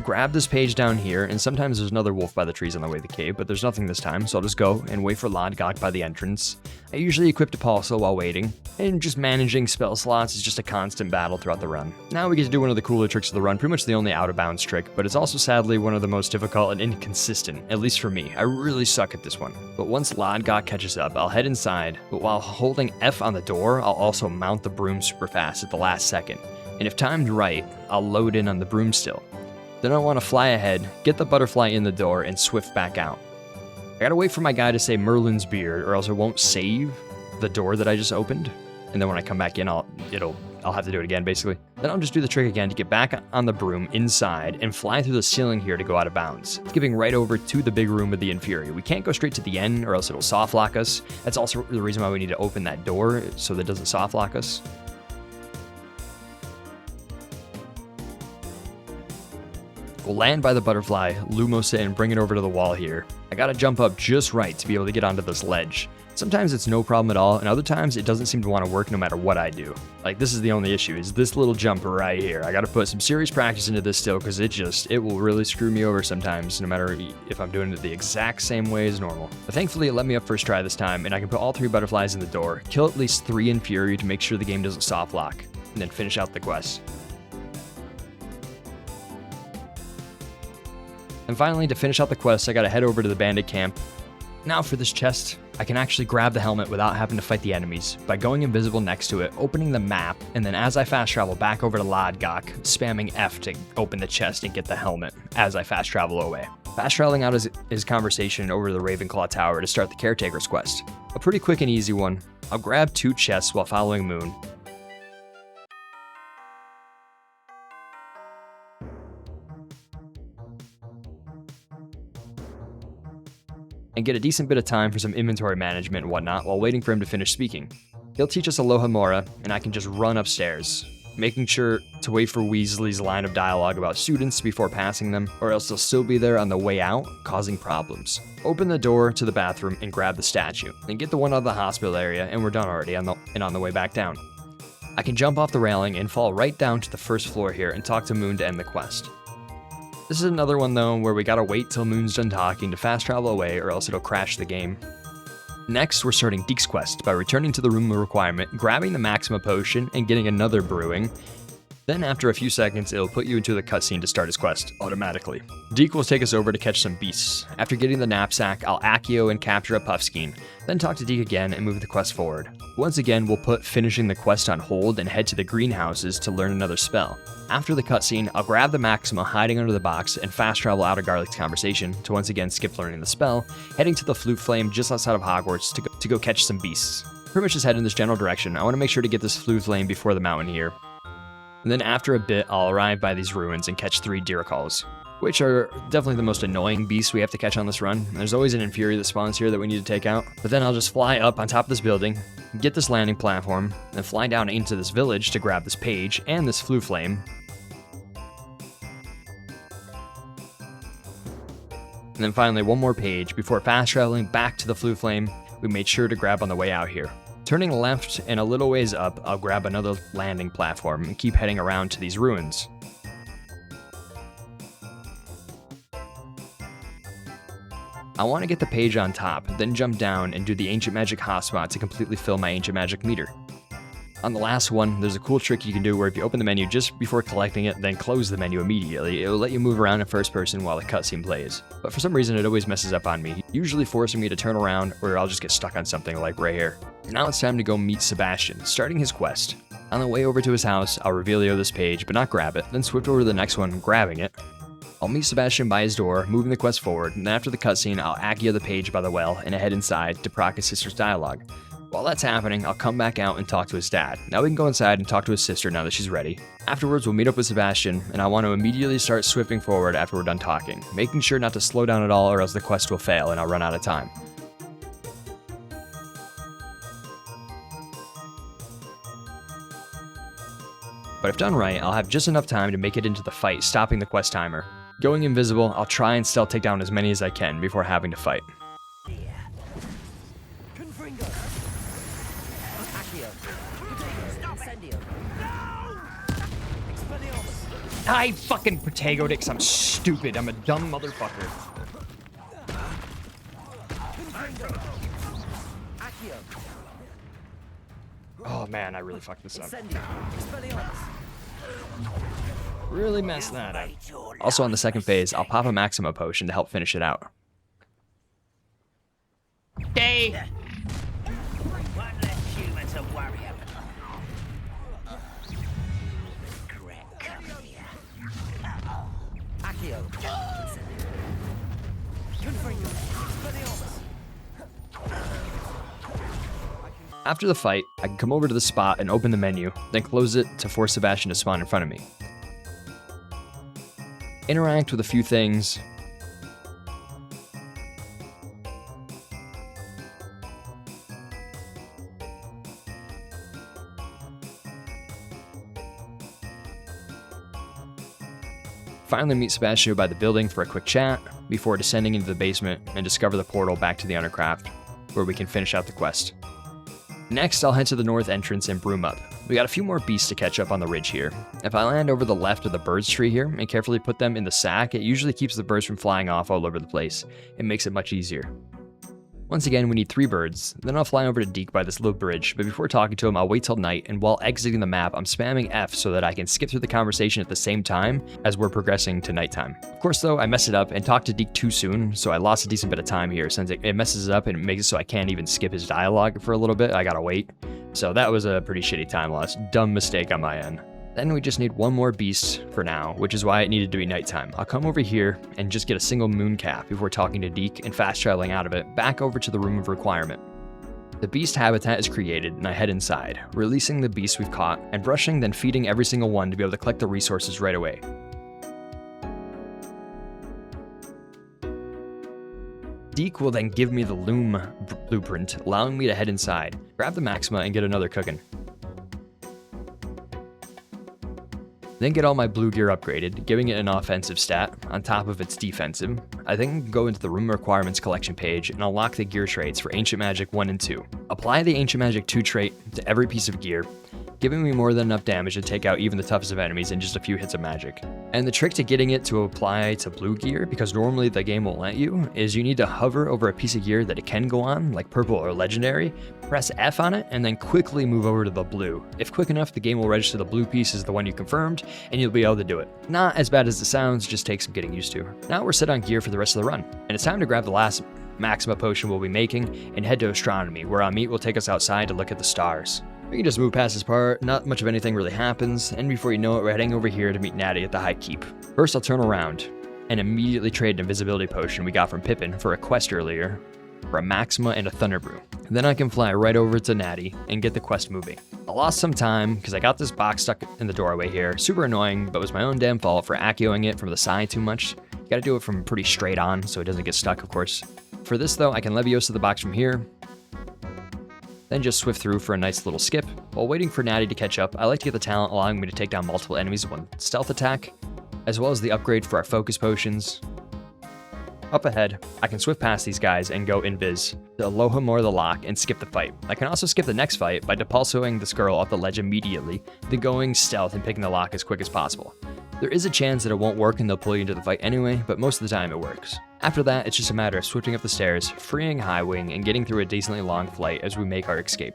Grab this page down here, and sometimes there's another wolf by the trees on the way to the cave, but there's nothing this time, so I'll just go and wait for Lodgok by the entrance. I usually equip Depulso while waiting, and just managing spell slots is just a constant battle throughout the run. Now we get to do one of the cooler tricks of the run, pretty much the only out-of-bounds trick, but it's also sadly one of the most difficult and inconsistent, at least for me. I really suck at this one. But once Lodgok catches up, I'll head inside, but while holding F on the door, I'll also mount the broom super fast at the last second. And if timed right, I'll load in on the broom still. Then I want to fly ahead, get the butterfly in the door, and swift back out. I gotta wait for my guy to say Merlin's beard, or else it won't save the door that I just opened. And then when I come back in, I'll have to do it again, basically. Then I'll just do the trick again to get back on the broom inside and fly through the ceiling here to go out of bounds, skipping right over to the big room of the Inferi. We can't go straight to the end, or else it'll soft lock us. That's also the reason why we need to open that door, so that it doesn't soft lock us. We'll land by the butterfly, Lumos it, and bring it over to the wall here. I gotta jump up just right to be able to get onto this ledge. Sometimes it's no problem at all, and other times it doesn't seem to want to work no matter what I do. Like, this is the only issue, is this little jump right here. I gotta put some serious practice into this still, because it will really screw me over sometimes, no matter if I'm doing it the exact same way as normal. But thankfully it let me up first try this time, and I can put all 3 butterflies in the door, kill at least 3 Inferi to make sure the game doesn't soft lock, and then finish out the quest. And finally, to finish out the quest, I gotta head over to the bandit camp. Now for this chest, I can actually grab the helmet without having to fight the enemies, by going invisible next to it, opening the map, and then as I fast travel back over to Lodgok, spamming F to open the chest and get the helmet as I fast travel away. Fast traveling out his conversation over to the Ravenclaw Tower to start the Caretaker's quest. A pretty quick and easy one. I'll grab 2 chests while following Moon. and get a decent bit of time for some inventory management and whatnot while waiting for him to finish speaking. He'll teach us Aloha Mora, and I can just run upstairs, making sure to wait for Weasley's line of dialogue about students before passing them, or else they'll still be there on the way out, causing problems. Open the door to the bathroom and grab the statue, then get the one out of the hospital area, and we're done already on the way back down. I can jump off the railing and fall right down to the first floor here and talk to Moon to end the quest. This is another one though where we gotta wait till Moon's done talking to fast travel away or else it'll crash the game. Next, we're starting Deke's quest by returning to the room of requirement, grabbing the Maxima potion, and getting another brewing. Then after a few seconds, it'll put you into the cutscene to start his quest, automatically. Deke will take us over to catch some beasts. After getting the knapsack, I'll Accio and capture a Puffskein, then talk to Deke again and move the quest forward. Once again, we'll put finishing the quest on hold and head to the greenhouses to learn another spell. After the cutscene, I'll grab the Maxima hiding under the box and fast travel out of Garlic's conversation to once again skip learning the spell, heading to the Flute Flame just outside of Hogwarts to go catch some beasts. Pretty much just head in this general direction. I want to make sure to get this Flute Flame before the mountain here. And then after a bit, I'll arrive by these ruins and catch 3 Diracals, which are definitely the most annoying beasts we have to catch on this run. There's always an Infuri that spawns here that we need to take out. But then I'll just fly up on top of this building, get this landing platform, then fly down into this village to grab this page and this Flute Flame. And then finally one more page before fast traveling back to the Flute Flame we made sure to grab on the way out here. Turning left and a little ways up, I'll grab another landing platform and keep heading around to these ruins. I want to get the page on top, then jump down and do the Ancient Magic hotspot to completely fill my Ancient Magic meter. On the last one, there's a cool trick you can do where if you open the menu just before collecting it, then close the menu immediately, it will let you move around in first person while the cutscene plays. But for some reason, it always messes up on me, usually forcing me to turn around or I'll just get stuck on something like right here. Now it's time to go meet Sebastian, starting his quest. On the way over to his house, I'll revealio this page, but not grab it, then swift over to the next one, grabbing it. I'll meet Sebastian by his door, moving the quest forward, and then after the cutscene, I'll Accio the page by the well and head inside to proc his sister's dialogue. While that's happening, I'll come back out and talk to his dad. Now we can go inside and talk to his sister now that she's ready. Afterwards, we'll meet up with Sebastian, and I want to immediately start swifting forward after we're done talking, making sure not to slow down at all or else the quest will fail and I'll run out of time. But if done right, I'll have just enough time to make it into the fight, stopping the quest timer. Going invisible, I'll try and stealth take down as many as I can before having to fight. I fucking potagoed it 'cause I'm stupid. I'm a dumb motherfucker. Oh man, I really fucked this up. Really messed that up. Also on the second phase, I'll pop a Maxima potion to help finish it out. Hey! One less human to worry about. After the fight, I can come over to the spot and open the menu, then close it to force Sebastian to spawn in front of me. Interact with a few things. Finally meet Sebastian by the building for a quick chat, before descending into the basement and discover the portal back to the Undercraft, where we can finish out the quest. Next, I'll head to the north entrance and broom up. We got a few more beasts to catch up on the ridge here. If I land over the left of the birds tree here and carefully put them in the sack, it usually keeps the birds from flying off all over the place. It makes it much easier. Once again, we need 3 birds, then I'll fly over to Deke by this little bridge, but before talking to him, I'll wait till night, and while exiting the map, I'm spamming F so that I can skip through the conversation at the same time as we're progressing to nighttime. Of course though, I messed it up and talked to Deke too soon, so I lost a decent bit of time here since it messes it up and it makes it so I can't even skip his dialogue for a little bit. I gotta wait. So that was a pretty shitty time loss. Dumb mistake on my end. Then we just need one more beast for now, which is why it needed to be nighttime. I'll come over here and just get a single moon cap before talking to Deke and fast traveling out of it back over to the room of requirement. The beast habitat is created and I head inside, releasing the beasts we've caught and brushing then feeding every single one to be able to collect the resources right away. Deke will then give me the loom blueprint, allowing me to head inside, grab the Maxima, and get another cooking. Then get all my blue gear upgraded, giving it an offensive stat on top of its defensive. I then go into the room requirements collection page and unlock the gear traits for Ancient Magic 1 and 2. Apply the Ancient Magic 2 trait to every piece of gear, giving me more than enough damage to take out even the toughest of enemies in just a few hits of magic. And the trick to getting it to apply to blue gear, because normally the game won't let you, is you need to hover over a piece of gear that it can go on, like purple or legendary, press F on it, and then quickly move over to the blue. If quick enough, the game will register the blue piece as the one you confirmed, and you'll be able to do it. Not as bad as it sounds, just takes some getting used to. Now we're set on gear for the rest of the run, and it's time to grab the last Maxima potion we'll be making and head to Astronomy, where Amit will take us outside to look at the stars. We can just move past this part, not much of anything really happens, and before you know it, we're heading over here to meet Natty at the High Keep. First, I'll turn around and immediately trade an invisibility potion we got from Pippin for a quest earlier for a Maxima and a Thunder Brew. Then I can fly right over to Natty and get the quest moving. I lost some time because I got this box stuck in the doorway here, super annoying, but was my own damn fault for accuing it from the side too much. You gotta do it from pretty straight on so it doesn't get stuck, of course. For this though, I can Leviosa the box from here, then just swift through for a nice little skip. While waiting for Natty to catch up, I like to get the talent allowing me to take down multiple enemies in one stealth attack, as well as the upgrade for our focus potions. Up ahead, I can swift past these guys and go invis to Alohomore the Lock and skip the fight. I can also skip the next fight by depulsoing this girl off the ledge immediately, then going stealth and picking the lock as quick as possible. There is a chance that it won't work and they'll pull you into the fight anyway, but most of the time it works. After that, it's just a matter of swifting up the stairs, freeing High Wing, and getting through a decently long flight as we make our escape.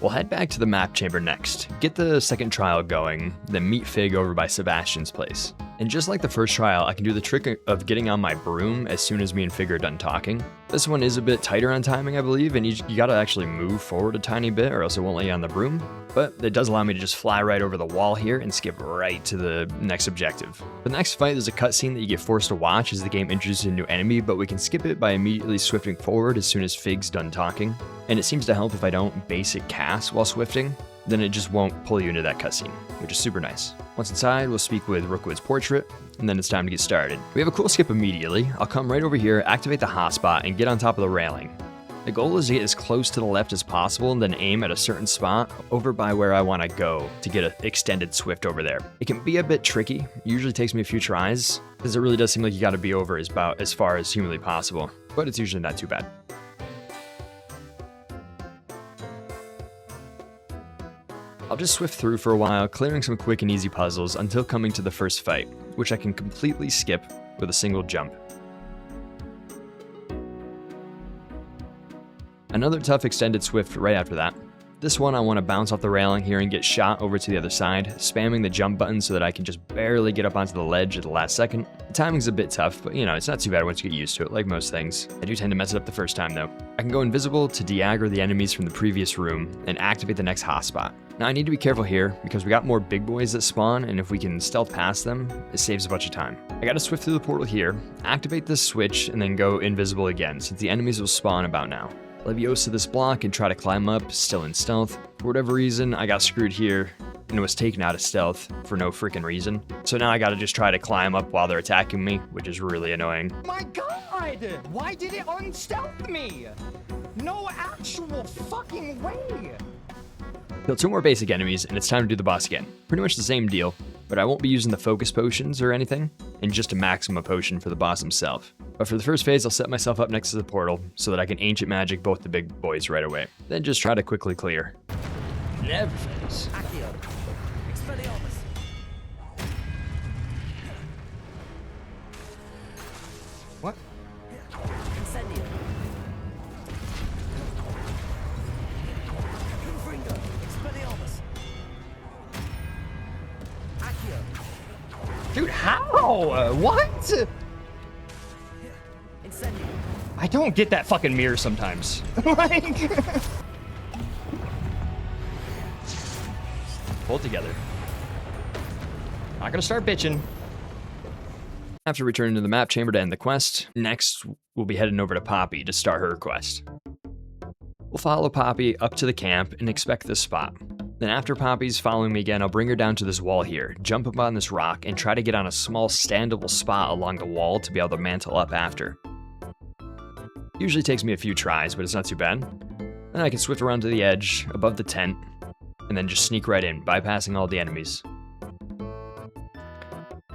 We'll head back to the map chamber next, get the second trial going, then meet Fig over by Sebastian's place. And just like the first trial, I can do the trick of getting on my broom as soon as me and Fig are done talking. This one is a bit tighter on timing, I believe, and you gotta actually move forward a tiny bit or else it won't let you on the broom. But it does allow me to just fly right over the wall here and skip right to the next objective. For the next fight, there's a cutscene that you get forced to watch as the game introduces a new enemy, but we can skip it by immediately swifting forward as soon as Fig's done talking. And it seems to help if I don't basic cast while swifting, then it just won't pull you into that cutscene, which is super nice. Once inside, we'll speak with Rookwood's portrait, and then it's time to get started. We have a cool skip immediately. I'll come right over here, activate the hotspot, and get on top of the railing. The goal is to get as close to the left as possible and then aim at a certain spot over by where I want to go to get an extended swift over there. It can be a bit tricky, usually takes me a few tries, because it really does seem like you got to be over as far as humanly possible, but it's usually not too bad. I'll just swift through for a while, clearing some quick and easy puzzles until coming to the first fight, which I can completely skip with a single jump. Another tough extended swift right after that. This one I want to bounce off the railing here and get shot over to the other side, spamming the jump button so that I can just barely get up onto the ledge at the last second. The timing's a bit tough, but you know, it's not too bad once you get used to it, like most things. I do tend to mess it up the first time though. I can go invisible to de-aggro the enemies from the previous room and activate the next hotspot. Now I need to be careful here because we got more big boys that spawn, and if we can stealth past them, it saves a bunch of time. I gotta swift through the portal here, activate this switch, and then go invisible again since the enemies will spawn about now. Leviosa this block and try to climb up, still in stealth. For whatever reason, I got screwed here and was taken out of stealth for no freaking reason. So now I gotta just try to climb up while they're attacking me, which is really annoying. My god! Why did it unstealth me? No actual fucking way! Kill 2 more basic enemies and it's time to do the boss again. Pretty much the same deal, but I won't be using the focus potions or anything, and just a Maxima potion for the boss himself. But for the first phase, I'll set myself up next to the portal so that I can ancient magic both the big boys right away. Then just try to quickly clear. Never phase. Accio. Expelliarmus. What? Incendio. Confringo. Expelliarmus. Accio. Dude, how? What? Incendio. I don't get that fucking mirror sometimes. Like... Pull it together. Not gonna start bitching. After returning to the map chamber to end the quest, next we'll be heading over to Poppy to start her quest. We'll follow Poppy up to the camp and expect this spot. Then after Poppy's following me again, I'll bring her down to this wall here, jump up on this rock, and try to get on a small standable spot along the wall to be able to mantle up after. Usually takes me a few tries, but it's not too bad. Then I can swift around to the edge, above the tent, and then just sneak right in, bypassing all the enemies.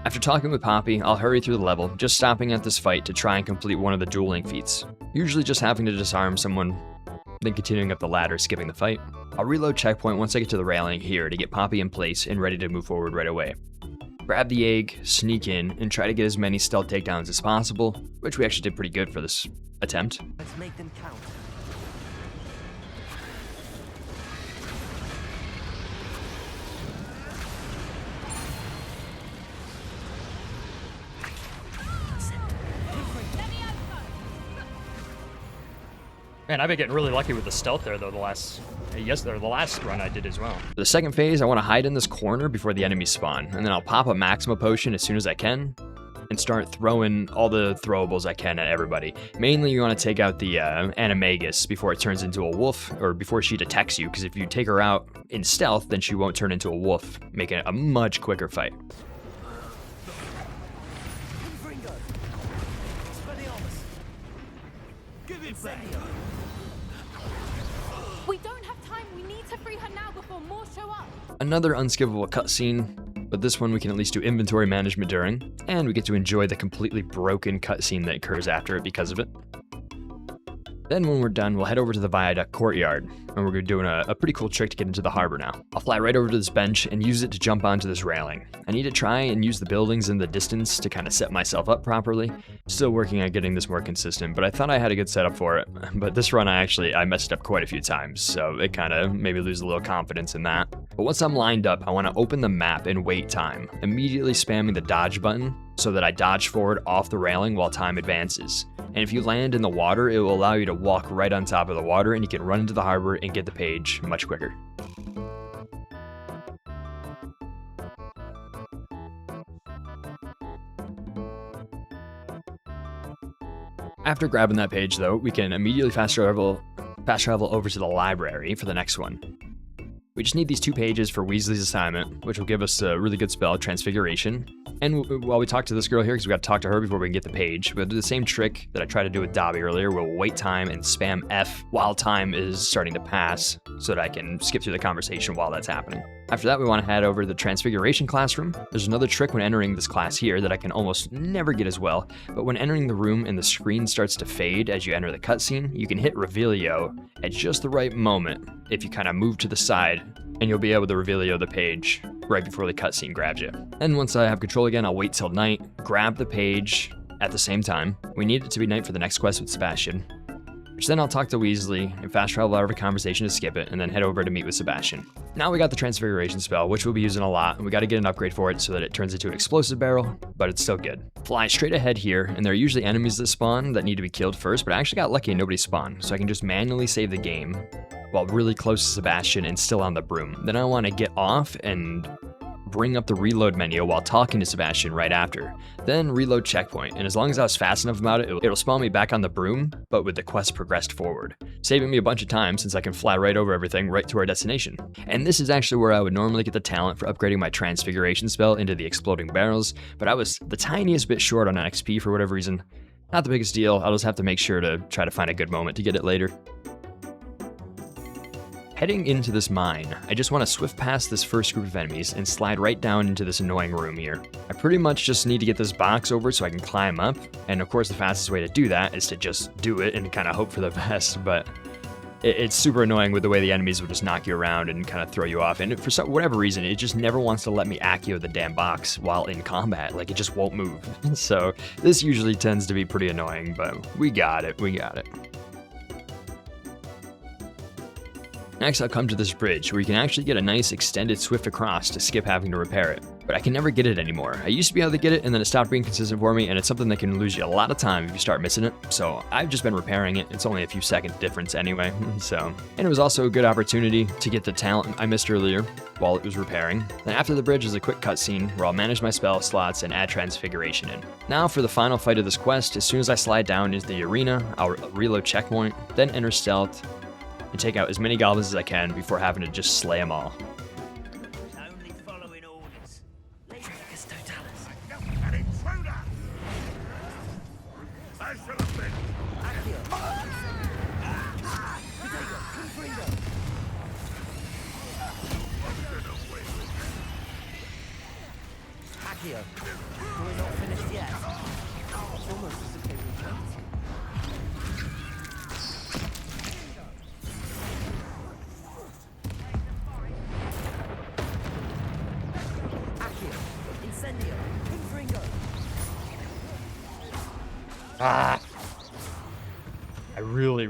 After talking with Poppy, I'll hurry through the level, just stopping at this fight to try and complete one of the dueling feats. Usually just having to disarm someone, then continuing up the ladder, skipping the fight. I'll reload checkpoint once I get to the railing here to get Poppy in place and ready to move forward right away. Grab the egg, sneak in, and try to get as many stealth takedowns as possible, which we actually did pretty good for this attempt. Let's make them count. Man, I've been getting really lucky with the stealth there, though, the last run I did as well. For the second phase, I want to hide in this corner before the enemies spawn, and then I'll pop a Maxima potion as soon as I can, and start throwing all the throwables I can at everybody. Mainly, you want to take out the animagus before it turns into a wolf, or before she detects you, because if you take her out in stealth, then she won't turn into a wolf, making it a much quicker fight. We don't have time. We need to free her now before more show up. Another unskippable cutscene, but this one we can at least do inventory management during, and we get to enjoy the completely broken cutscene that occurs after it because of it. Then when we're done, we'll head over to the Viaduct Courtyard, and we're doing a pretty cool trick to get into the harbor now. I'll fly right over to this bench and use it to jump onto this railing. I need to try and use the buildings in the distance to kind of set myself up properly. Still working on getting this more consistent, but I thought I had a good setup for it. But this run I messed up quite a few times, so it kind of made me lose a little confidence in that. But once I'm lined up, I want to open the map and wait time, immediately spamming the dodge button so that I dodge forward off the railing while time advances. And if you land in the water, it will allow you to walk right on top of the water and you can run into the harbor and get the page much quicker. After grabbing that page though, we can immediately fast travel over to the library for the next one. We just need these 2 pages for Weasley's assignment, which will give us a really good spell, Transfiguration. And while we talk to this girl here, because we got to talk to her before we can get the page, we'll do the same trick that I tried to do with Dobby earlier. We'll wait time and spam F while time is starting to pass so that I can skip through the conversation while that's happening. After that, we want to head over to the Transfiguration classroom. There's another trick when entering this class here that I can almost never get as well, but when entering the room and the screen starts to fade as you enter the cutscene, you can hit Revealio at just the right moment if you kind of move to the side, and you'll be able to Revealio the page right before the cutscene grabs you. And once I have control again, I'll wait till night, grab the page at the same time. We need it to be night for the next quest with Sebastian, which then I'll talk to Weasley and fast travel out of a conversation to skip it, and then head over to meet with Sebastian. Now we got the Transfiguration spell, which we'll be using a lot, and we got to get an upgrade for it so that it turns into an explosive barrel, but it's still good. Fly straight ahead here, and there are usually enemies that spawn that need to be killed first, but I actually got lucky and nobody spawned, so I can just manually save the game while really close to Sebastian and still on the broom. Then I want to get off and bring up the reload menu while talking to Sebastian right after. Then reload checkpoint, and as long as I was fast enough about it, it'll spawn me back on the broom, but with the quest progressed forward, saving me a bunch of time since I can fly right over everything right to our destination. And this is actually where I would normally get the talent for upgrading my Transfiguration spell into the exploding barrels, but I was the tiniest bit short on XP for whatever reason. Not the biggest deal, I'll just have to make sure to try to find a good moment to get it later. Heading into this mine, I just want to swift past this first group of enemies and slide right down into this annoying room here. I pretty much just need to get this box over so I can climb up, and of course the fastest way to do that is to just do it and kind of hope for the best, but it's super annoying with the way the enemies will just knock you around and kind of throw you off, and for whatever reason, it just never wants to let me accio the damn box while in combat, like it just won't move. So this usually tends to be pretty annoying, but we got it. Next, I'll come to this bridge, where you can actually get a nice extended swift across to skip having to repair it. But I can never get it anymore. I used to be able to get it, and then it stopped being consistent for me, and it's something that can lose you a lot of time if you start missing it. So I've just been repairing it. It's only a few seconds difference anyway. And it was also a good opportunity to get the talent I missed earlier while it was repairing. Then after the bridge is a quick cutscene where I'll manage my spell slots and add Transfiguration in. Now for the final fight of this quest, as soon as I slide down into the arena, I'll reload checkpoint, then enter stealth, and take out as many goblins as I can before having to just slay them all. Only following orders. Tricus totalis. An intruder! I shall have been. Ah! I really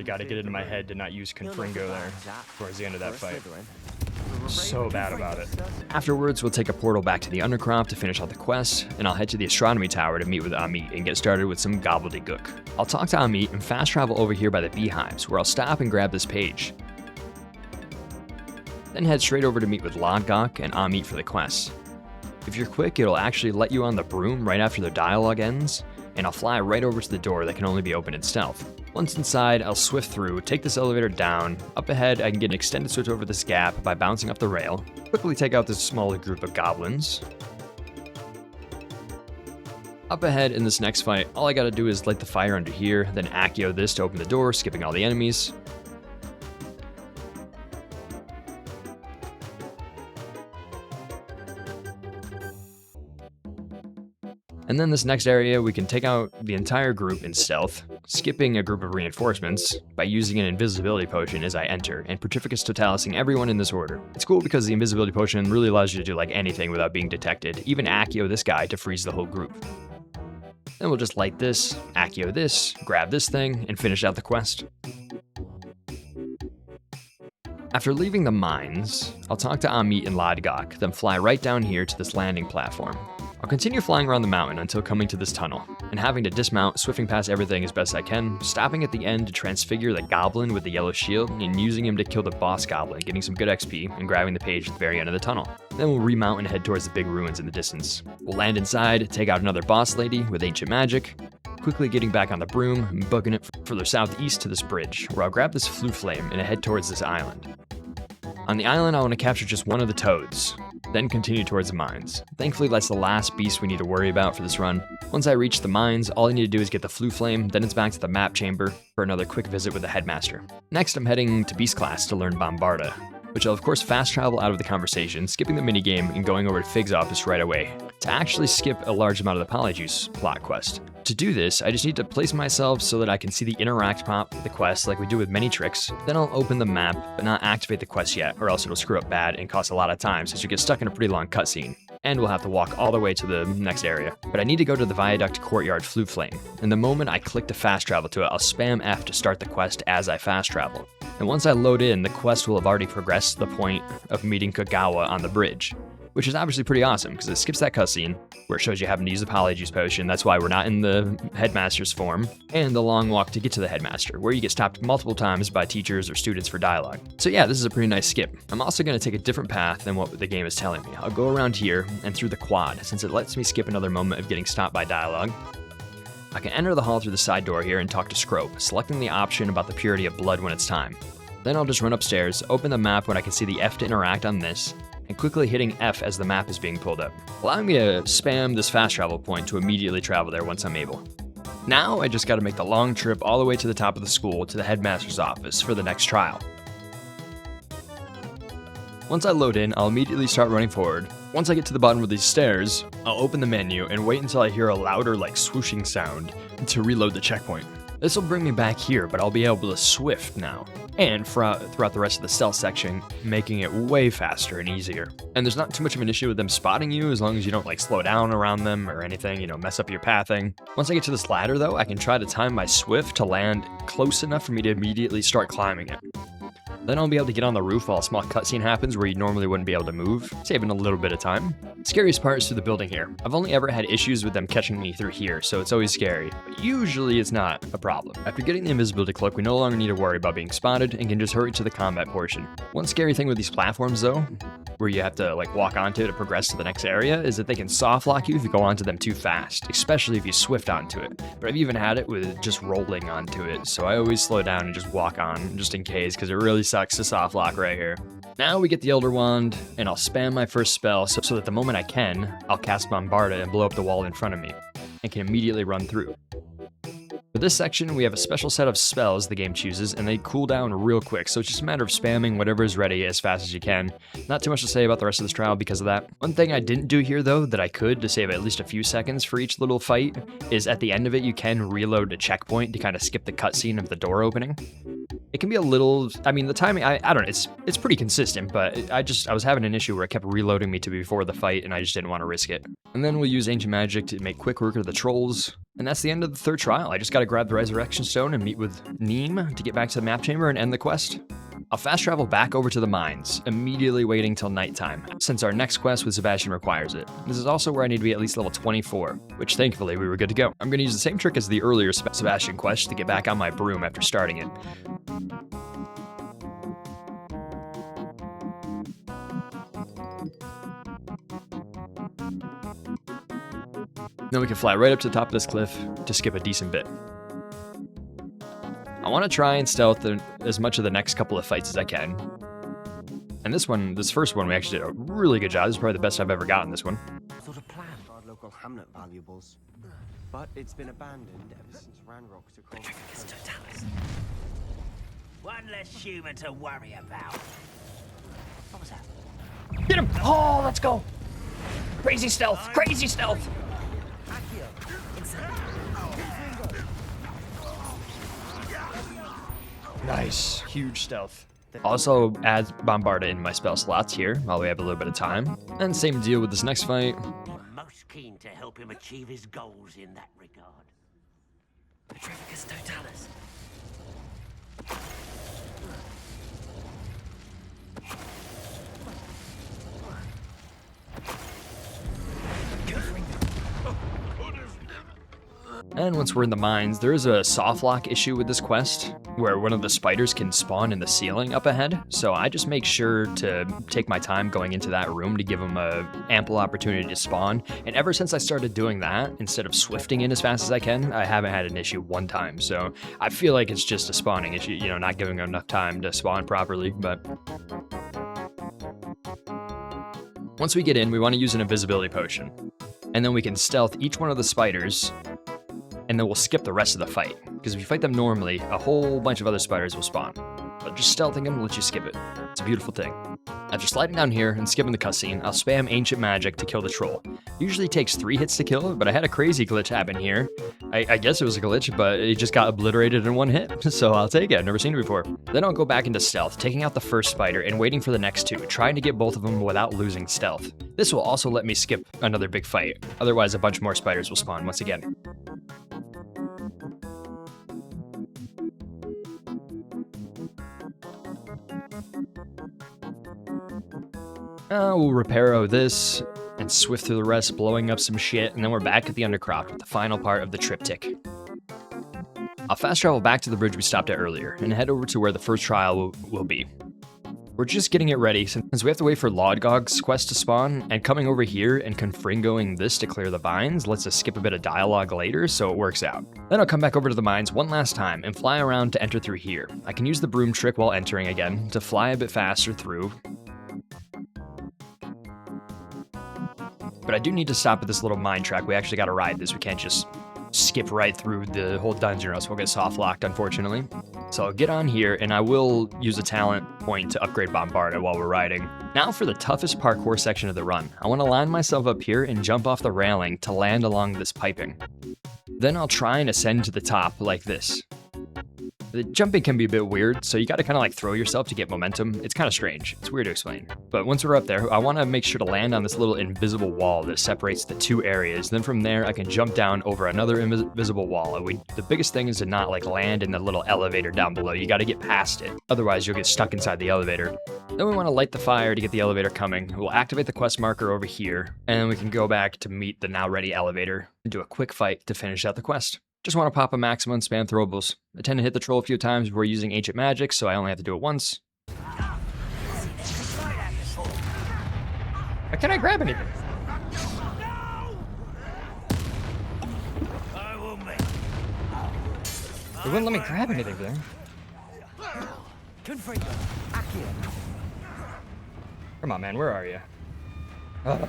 got to get it in my head to not use Confringo there towards the end of that fight. So bad about it. Afterwards, we'll take a portal back to the Undercrop to finish out the quest, and I'll head to the Astronomy Tower to meet with Amit and get started with some gobbledygook. I'll talk to Amit and fast travel over here by the beehives, where I'll stop and grab this page. Then head straight over to meet with Lodgok and Amit for the quest. If you're quick, it'll actually let you on the broom right after the dialogue ends, and I'll fly right over to the door that can only be opened in stealth. Once inside, I'll swift through, take this elevator down. Up ahead, I can get an extended switch over this gap by bouncing up the rail, quickly take out this smaller group of goblins. Up ahead in this next fight, all I gotta do is light the fire under here, then Accio this to open the door, skipping all the enemies. And then this next area, we can take out the entire group in stealth, skipping a group of reinforcements by using an invisibility potion as I enter, and Petrificus Totalising everyone in this order. It's cool because the invisibility potion really allows you to do like anything without being detected, even Accio this guy to freeze the whole group. Then we'll just light this, Accio this, grab this thing, and finish out the quest. After leaving the mines, I'll talk to Amit and Lodgok, then fly right down here to this landing platform. I'll continue flying around the mountain until coming to this tunnel, and having to dismount, swifting past everything as best I can, stopping at the end to transfigure the goblin with the yellow shield, and using him to kill the boss goblin, getting some good XP, and grabbing the page at the very end of the tunnel. Then we'll remount and head towards the big ruins in the distance. We'll land inside, take out another boss lady with ancient magic, quickly getting back on the broom, and booking it further southeast to this bridge, where I'll grab this flue flame and head towards this island. On the island, I want to capture just one of the toads, then continue towards the mines. Thankfully, that's the last beast we need to worry about for this run. Once I reach the mines, all I need to do is get the flue flame, then it's back to the map chamber for another quick visit with the headmaster. Next, I'm heading to Beast Class to learn Bombarda, which I'll of course fast travel out of the conversation, skipping the minigame and going over to Fig's office right away, to actually skip a large amount of the Polyjuice plot quest. To do this, I just need to place myself so that I can see the interact pop with the quest like we do with many tricks. Then I'll open the map, but not activate the quest yet, or else it'll screw up bad and cost a lot of time since you get stuck in a pretty long cutscene. And we'll have to walk all the way to the next area. But I need to go to the Viaduct Courtyard Flue Flame, and the moment I click to fast travel to it, I'll spam F to start the quest as I fast travel. And once I load in, the quest will have already progressed to the point of meeting Kagawa on the bridge, which is obviously pretty awesome because it skips that cutscene where it shows you having to use the Polyjuice potion. That's why we're not in the headmaster's form, and the long walk to get to the headmaster, where you get stopped multiple times by teachers or students for dialogue. So yeah, this is a pretty nice skip. I'm also going to take a different path than what the game is telling me. I'll go around here and through the quad, since it lets me skip another moment of getting stopped by dialogue. I can enter the hall through the side door here and talk to Scrope, selecting the option about the purity of blood when it's time. Then I'll just run upstairs, open the map when I can see the F to interact on this, and quickly hitting F as the map is being pulled up, allowing me to spam this fast travel point to immediately travel there once I'm able. Now I just gotta make the long trip all the way to the top of the school to the headmaster's office for the next trial. Once I load in, I'll immediately start running forward. Once I get to the bottom of these stairs, I'll open the menu and wait until I hear a louder like swooshing sound to reload the checkpoint. This will bring me back here, but I'll be able to swift now, and throughout the rest of the stealth section, making it way faster and easier. And there's not too much of an issue with them spotting you as long as you don't like slow down around them or anything, mess up your pathing. Once I get to this ladder though, I can try to time my swift to land close enough for me to immediately start climbing it. Then I'll be able to get on the roof while a small cutscene happens where you normally wouldn't be able to move, saving a little bit of time. Scariest part is through the building here. I've only ever had issues with them catching me through here, so it's always scary, but usually it's not a problem. After getting the invisibility cloak, we no longer need to worry about being spotted and can just hurry to the combat portion. One scary thing with these platforms though, where you have to like walk onto to progress to the next area, is that they can soft lock you if you go onto them too fast, especially if you swift onto it. But I've even had it with just rolling onto it, so I always slow down and just walk on just in case, because it really sucks to soft lock right here. Now we get the Elder Wand, and I'll spam my first spell so that the moment I can, I'll cast Bombarda and blow up the wall in front of me, and can immediately run through. For this section, we have a special set of spells the game chooses, and they cool down real quick, so it's just a matter of spamming whatever is ready as fast as you can. Not too much to say about the rest of this trial because of that. One thing I didn't do here though, that I could to save at least a few seconds for each little fight, is at the end of it you can reload a checkpoint to kind of skip the cutscene of the door opening. It can be a little, I mean, the timing, I don't know, it's pretty consistent, but I was having an issue where it kept reloading me to before the fight, and I just didn't want to risk it. And then we'll use Ancient Magic to make quick work of the trolls, and that's the end of the third trial. I just gotta grab the Resurrection Stone and meet with Neem to get back to the map chamber and end the quest. I'll fast travel back over to the mines, immediately waiting till nighttime, since our next quest with Sebastian requires it. This is also where I need to be at least level 24, which thankfully we were good to go. I'm gonna use the same trick as the earlier Sebastian quest to get back on my broom after starting it. Then we can fly right up to the top of this cliff to skip a decent bit. I want to try and stealth as much of the next couple of fights as I can. And this first one, we actually did a really good job. This is probably the best I've ever gotten this one. Sort of plan. Our local hamlet valuables. But it's been abandoned ever since Ranrock took over. Petrificus Totalis. One less human to worry about. What was that? Get him! Oh, let's go! Crazy stealth! Crazy stealth! Nice. Huge stealth. Also add Bombarda in my spell slots here while we have a little bit of time. And same deal with this next fight. Most keen to help him achieve his goals in that regard. Petrificus Totalis. And once we're in the mines, there is a soft lock issue with this quest, where one of the spiders can spawn in the ceiling up ahead, so I just make sure to take my time going into that room to give them a ample opportunity to spawn, and ever since I started doing that, instead of swifting in as fast as I can, I haven't had an issue one time, so I feel like it's just a spawning issue, you know, not giving them enough time to spawn properly, but... Once we get in, we want to use an invisibility potion, and then we can stealth each one of the spiders, and then we'll skip the rest of the fight. Because if you fight them normally, a whole bunch of other spiders will spawn. But just stealthing them lets you skip it. It's a beautiful thing. After sliding down here and skipping the cutscene, I'll spam Ancient Magic to kill the troll. Usually takes 3 hits to kill, but I had a crazy glitch happen here. I guess it was a glitch, but it just got obliterated in 1 hit, so I'll take it. I've never seen it before. Then I'll go back into stealth, taking out the first spider and waiting for the next 2, trying to get both of them without losing stealth. This will also let me skip another big fight. Otherwise, a bunch more spiders will spawn once again. We'll repair this and swift through the rest, blowing up some shit, and then we're back at the Undercroft with the final part of the triptych. I'll fast travel back to the bridge we stopped at earlier and head over to where the first trial will be. We're just getting it ready since we have to wait for Lodgog's quest to spawn, and coming over here and confringoing this to clear the vines lets us skip a bit of dialogue later, so it works out. Then I'll come back over to the mines one last time and fly around to enter through here. I can use the broom trick while entering again to fly a bit faster through. But I do need to stop at this little mine track. We actually gotta ride this. We can't just skip right through the whole dungeon or else we'll get soft locked, unfortunately. So I'll get on here and I will use a talent point to upgrade Bombarda while we're riding. Now for the toughest parkour section of the run. I want to line myself up here and jump off the railing to land along this piping. Then I'll try and ascend to the top like this. The jumping can be a bit weird, so you gotta kind of like throw yourself to get momentum. It's kind of strange. It's weird to explain. But once we're up there, I want to make sure to land on this little invisible wall that separates the 2 areas. Then from there, I can jump down over another invisible wall. And the biggest thing is to not like land in the little elevator down below. You gotta get past it. Otherwise, you'll get stuck inside the elevator. Then we want to light the fire to get the elevator coming. We'll activate the quest marker over here, and then we can go back to meet the now ready elevator and do a quick fight to finish out the quest. Just want to pop a maximum and spam throwables. I tend to hit the troll a few times before using Ancient Magic, so I only have to do it once. Can I grab anything? It wouldn't let me grab anything there. Come on, man, where are you? Then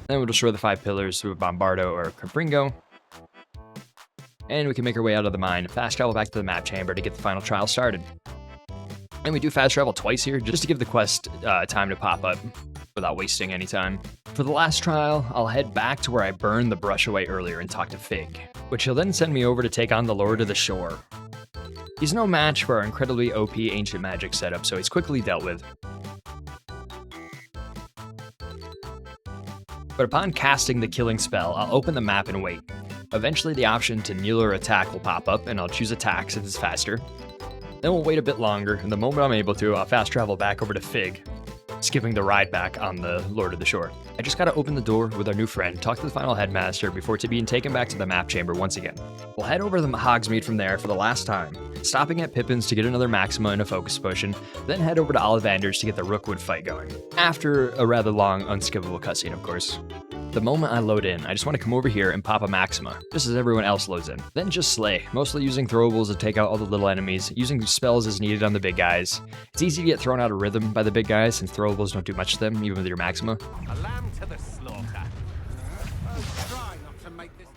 we'll destroy the 5 pillars with Bombardo or Confringo. And we can make our way out of the mine, fast travel back to the map chamber to get the final trial started. And we do fast travel twice here, just to give the quest time to pop up without wasting any time. For the last trial, I'll head back to where I burned the brush away earlier and talk to Fig, which he'll then send me over to take on the Lord of the Shore. He's no match for our incredibly OP ancient magic setup, so he's quickly dealt with. But upon casting the killing spell, I'll open the map and wait. Eventually the option to kneel or attack will pop up, and I'll choose attack since it's faster. Then we'll wait a bit longer, and the moment I'm able to, I'll fast travel back over to Fig, skipping the ride back on the Lord of the Shore. I just gotta open the door with our new friend, talk to the final headmaster before being taken back to the map chamber once again. We'll head over to the Hogsmeade from there for the last time, stopping at Pippin's to get another Maxima and a focus potion, then head over to Ollivander's to get the Rookwood fight going. After a rather long, unskippable cutscene, of course. The moment I load in, I just want to come over here and pop a Maxima, just as everyone else loads in. Then just slay, mostly using throwables to take out all the little enemies, using spells as needed on the big guys. It's easy to get thrown out of rhythm by the big guys since throwables don't do much to them, even with your Maxima. A lamb to the slaughter. Try not to make this.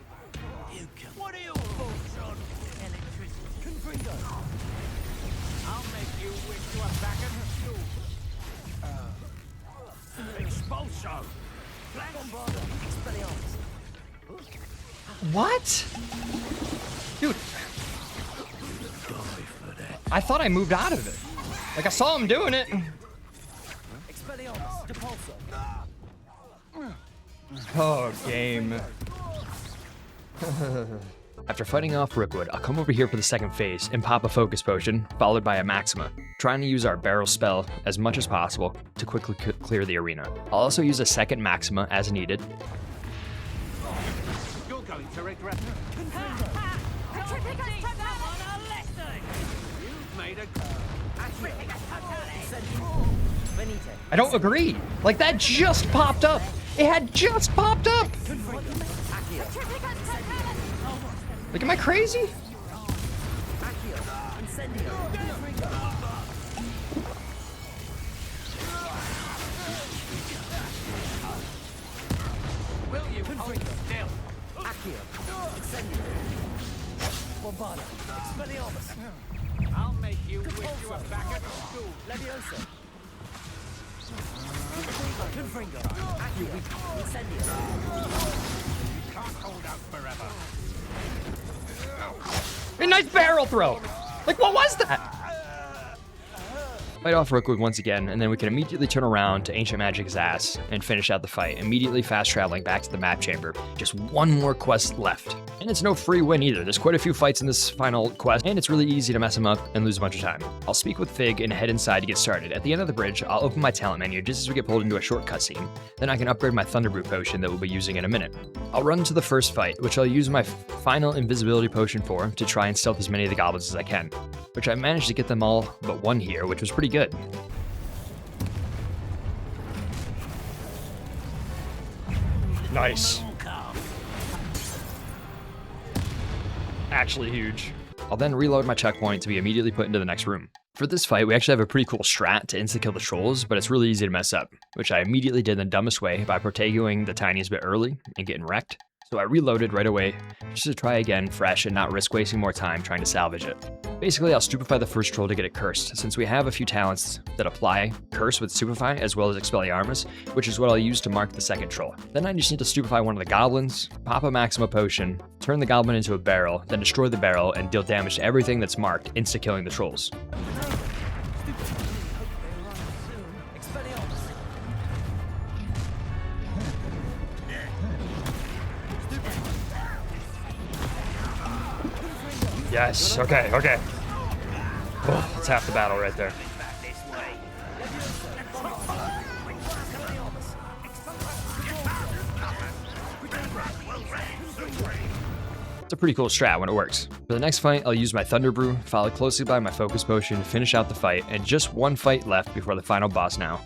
What are your thoughts on electricity? Confringo. I'll make you wish you were back at school. Expulso. What? Dude. I thought I moved out of it. Like I saw him doing it. Oh, game. After fighting off Rookwood, I'll come over here for the second phase and pop a focus potion, followed by a Maxima, trying to use our barrel spell as much as possible to quickly clear the arena. I'll also use a second Maxima as needed. You're going to regret. You've made a. I don't agree. Like that just popped up. It had just popped up. Like, am I crazy? I'll make you wish you were back at school. Leviosa. You can't hold out forever. A nice barrel throw. Like, what was that? Fight off Rookwood once again, and then we can immediately turn around to Ancient Magic's ass and finish out the fight, immediately fast traveling back to the map chamber. Just one more quest left. And it's no free win either. There's quite a few fights in this final quest, and it's really easy to mess them up and lose a bunch of time. I'll speak with Fig and head inside to get started. At the end of the bridge, I'll open my talent menu just as we get pulled into a short cutscene. Then I can upgrade my Thunderbrew potion that we'll be using in a minute. I'll run to the first fight, which I'll use my final invisibility potion for to try and stealth as many of the goblins as I can, which I managed to get them all but one here, which was pretty good. Nice. Actually huge. I'll then reload my checkpoint to be immediately put into the next room. For this fight, we actually have a pretty cool strat to insta-kill the trolls, but it's really easy to mess up, which I immediately did in the dumbest way by partaking the tiniest bit early and getting wrecked. So I reloaded right away, just to try again fresh and not risk wasting more time trying to salvage it. Basically, I'll stupefy the first troll to get it cursed, since we have a few talents that apply curse with stupefy as well as Expelliarmus, which is what I'll use to mark the second troll. Then I just need to stupefy one of the goblins, pop a Maxima potion, turn the goblin into a barrel, then destroy the barrel and deal damage to everything that's marked, insta-killing the trolls. Yes, okay. Oh, that's half the battle right there. It's a pretty cool strat when it works. For the next fight, I'll use my Thunderbrew, followed closely by my Focus Potion to finish out the fight, and just one fight left before the final boss now.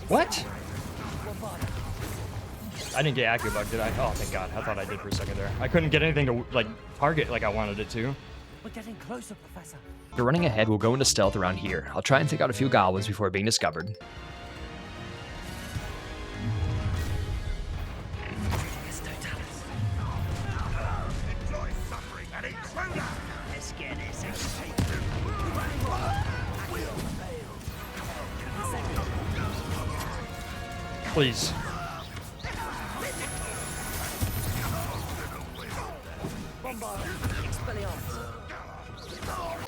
What? I didn't get AccuBug, did I? Oh, thank God. I thought I did for a second there. I couldn't get anything to, like, target like I wanted it to. We're getting closer, Professor. If you're running ahead, we'll go into stealth around here. I'll try and take out a few goblins before being discovered. Please.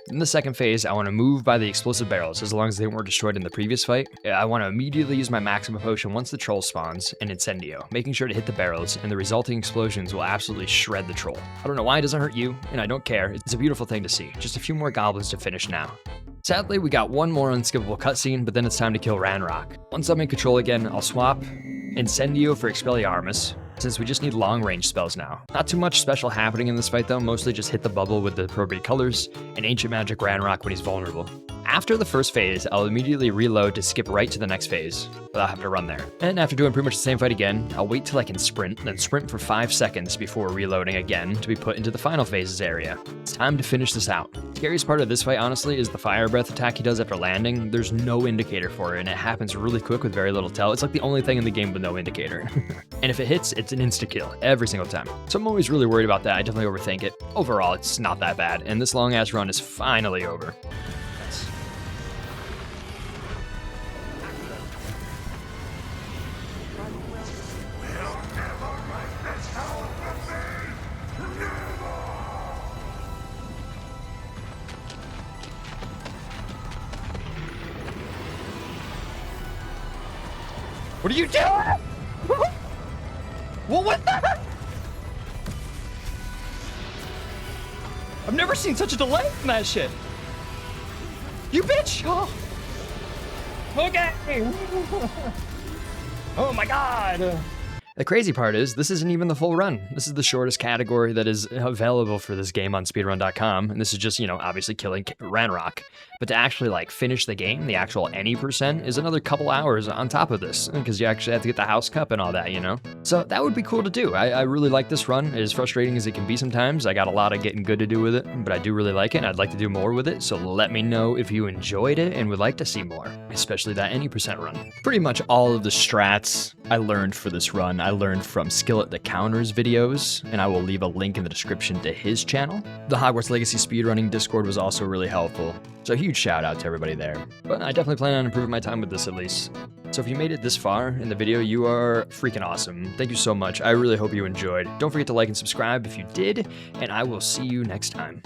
In the second phase, I want to move by the explosive barrels as long as they weren't destroyed in the previous fight. I want to immediately use my maximum potion once the troll spawns, and Incendio, making sure to hit the barrels, and the resulting explosions will absolutely shred the troll. I don't know why it doesn't hurt you, and I don't care. It's a beautiful thing to see. Just a few more goblins to finish now. Sadly, we got one more unskippable cutscene, but then it's time to kill Ranrock. Once I'm in control again, I'll swap Incendio for Expelliarmus, since we just need long-range spells now. Not too much special happening in this fight though, mostly just hit the bubble with the appropriate colors, and Ancient Magic Ranrock when he's vulnerable. After the first phase, I'll immediately reload to skip right to the next phase, without having to run there. And after doing pretty much the same fight again, I'll wait till I can sprint, then sprint for 5 seconds before reloading again to be put into the final phases area. It's time to finish this out. The scariest part of this fight, honestly, is the fire breath attack he does after landing. There's no indicator for it, and it happens really quick with very little tell. It's like the only thing in the game with no indicator. And if it hits, it's an insta-kill every single time. So I'm always really worried about that. I definitely overthink it. Overall, it's not that bad, and this long-ass run is finally over. What are you doing? What was that? I've never seen such a delay from that shit. You bitch! Oh. Okay. Oh my god. The crazy part is, this isn't even the full run. This is the shortest category that is available for this game on speedrun.com, and this is just, obviously killing Ranrock. But to actually, finish the game, the actual any percent, is another couple hours on top of this, because you actually have to get the house cup and all that, So that would be cool to do. I really like this run. As frustrating as it can be sometimes, I got a lot of getting good to do with it, but I do really like it, and I'd like to do more with it, so let me know if you enjoyed it and would like to see more, especially that any percent run. Pretty much all of the strats I learned for this run, I learned from Skillet the Counters videos, and I will leave a link in the description to his channel. The Hogwarts Legacy speedrunning Discord was also really helpful, so a huge shout out to everybody there. But I definitely plan on improving my time with this at least. So if you made it this far in the video, you are freaking awesome. Thank you so much. I really hope you enjoyed. Don't forget to like and subscribe if you did, and I will see you next time.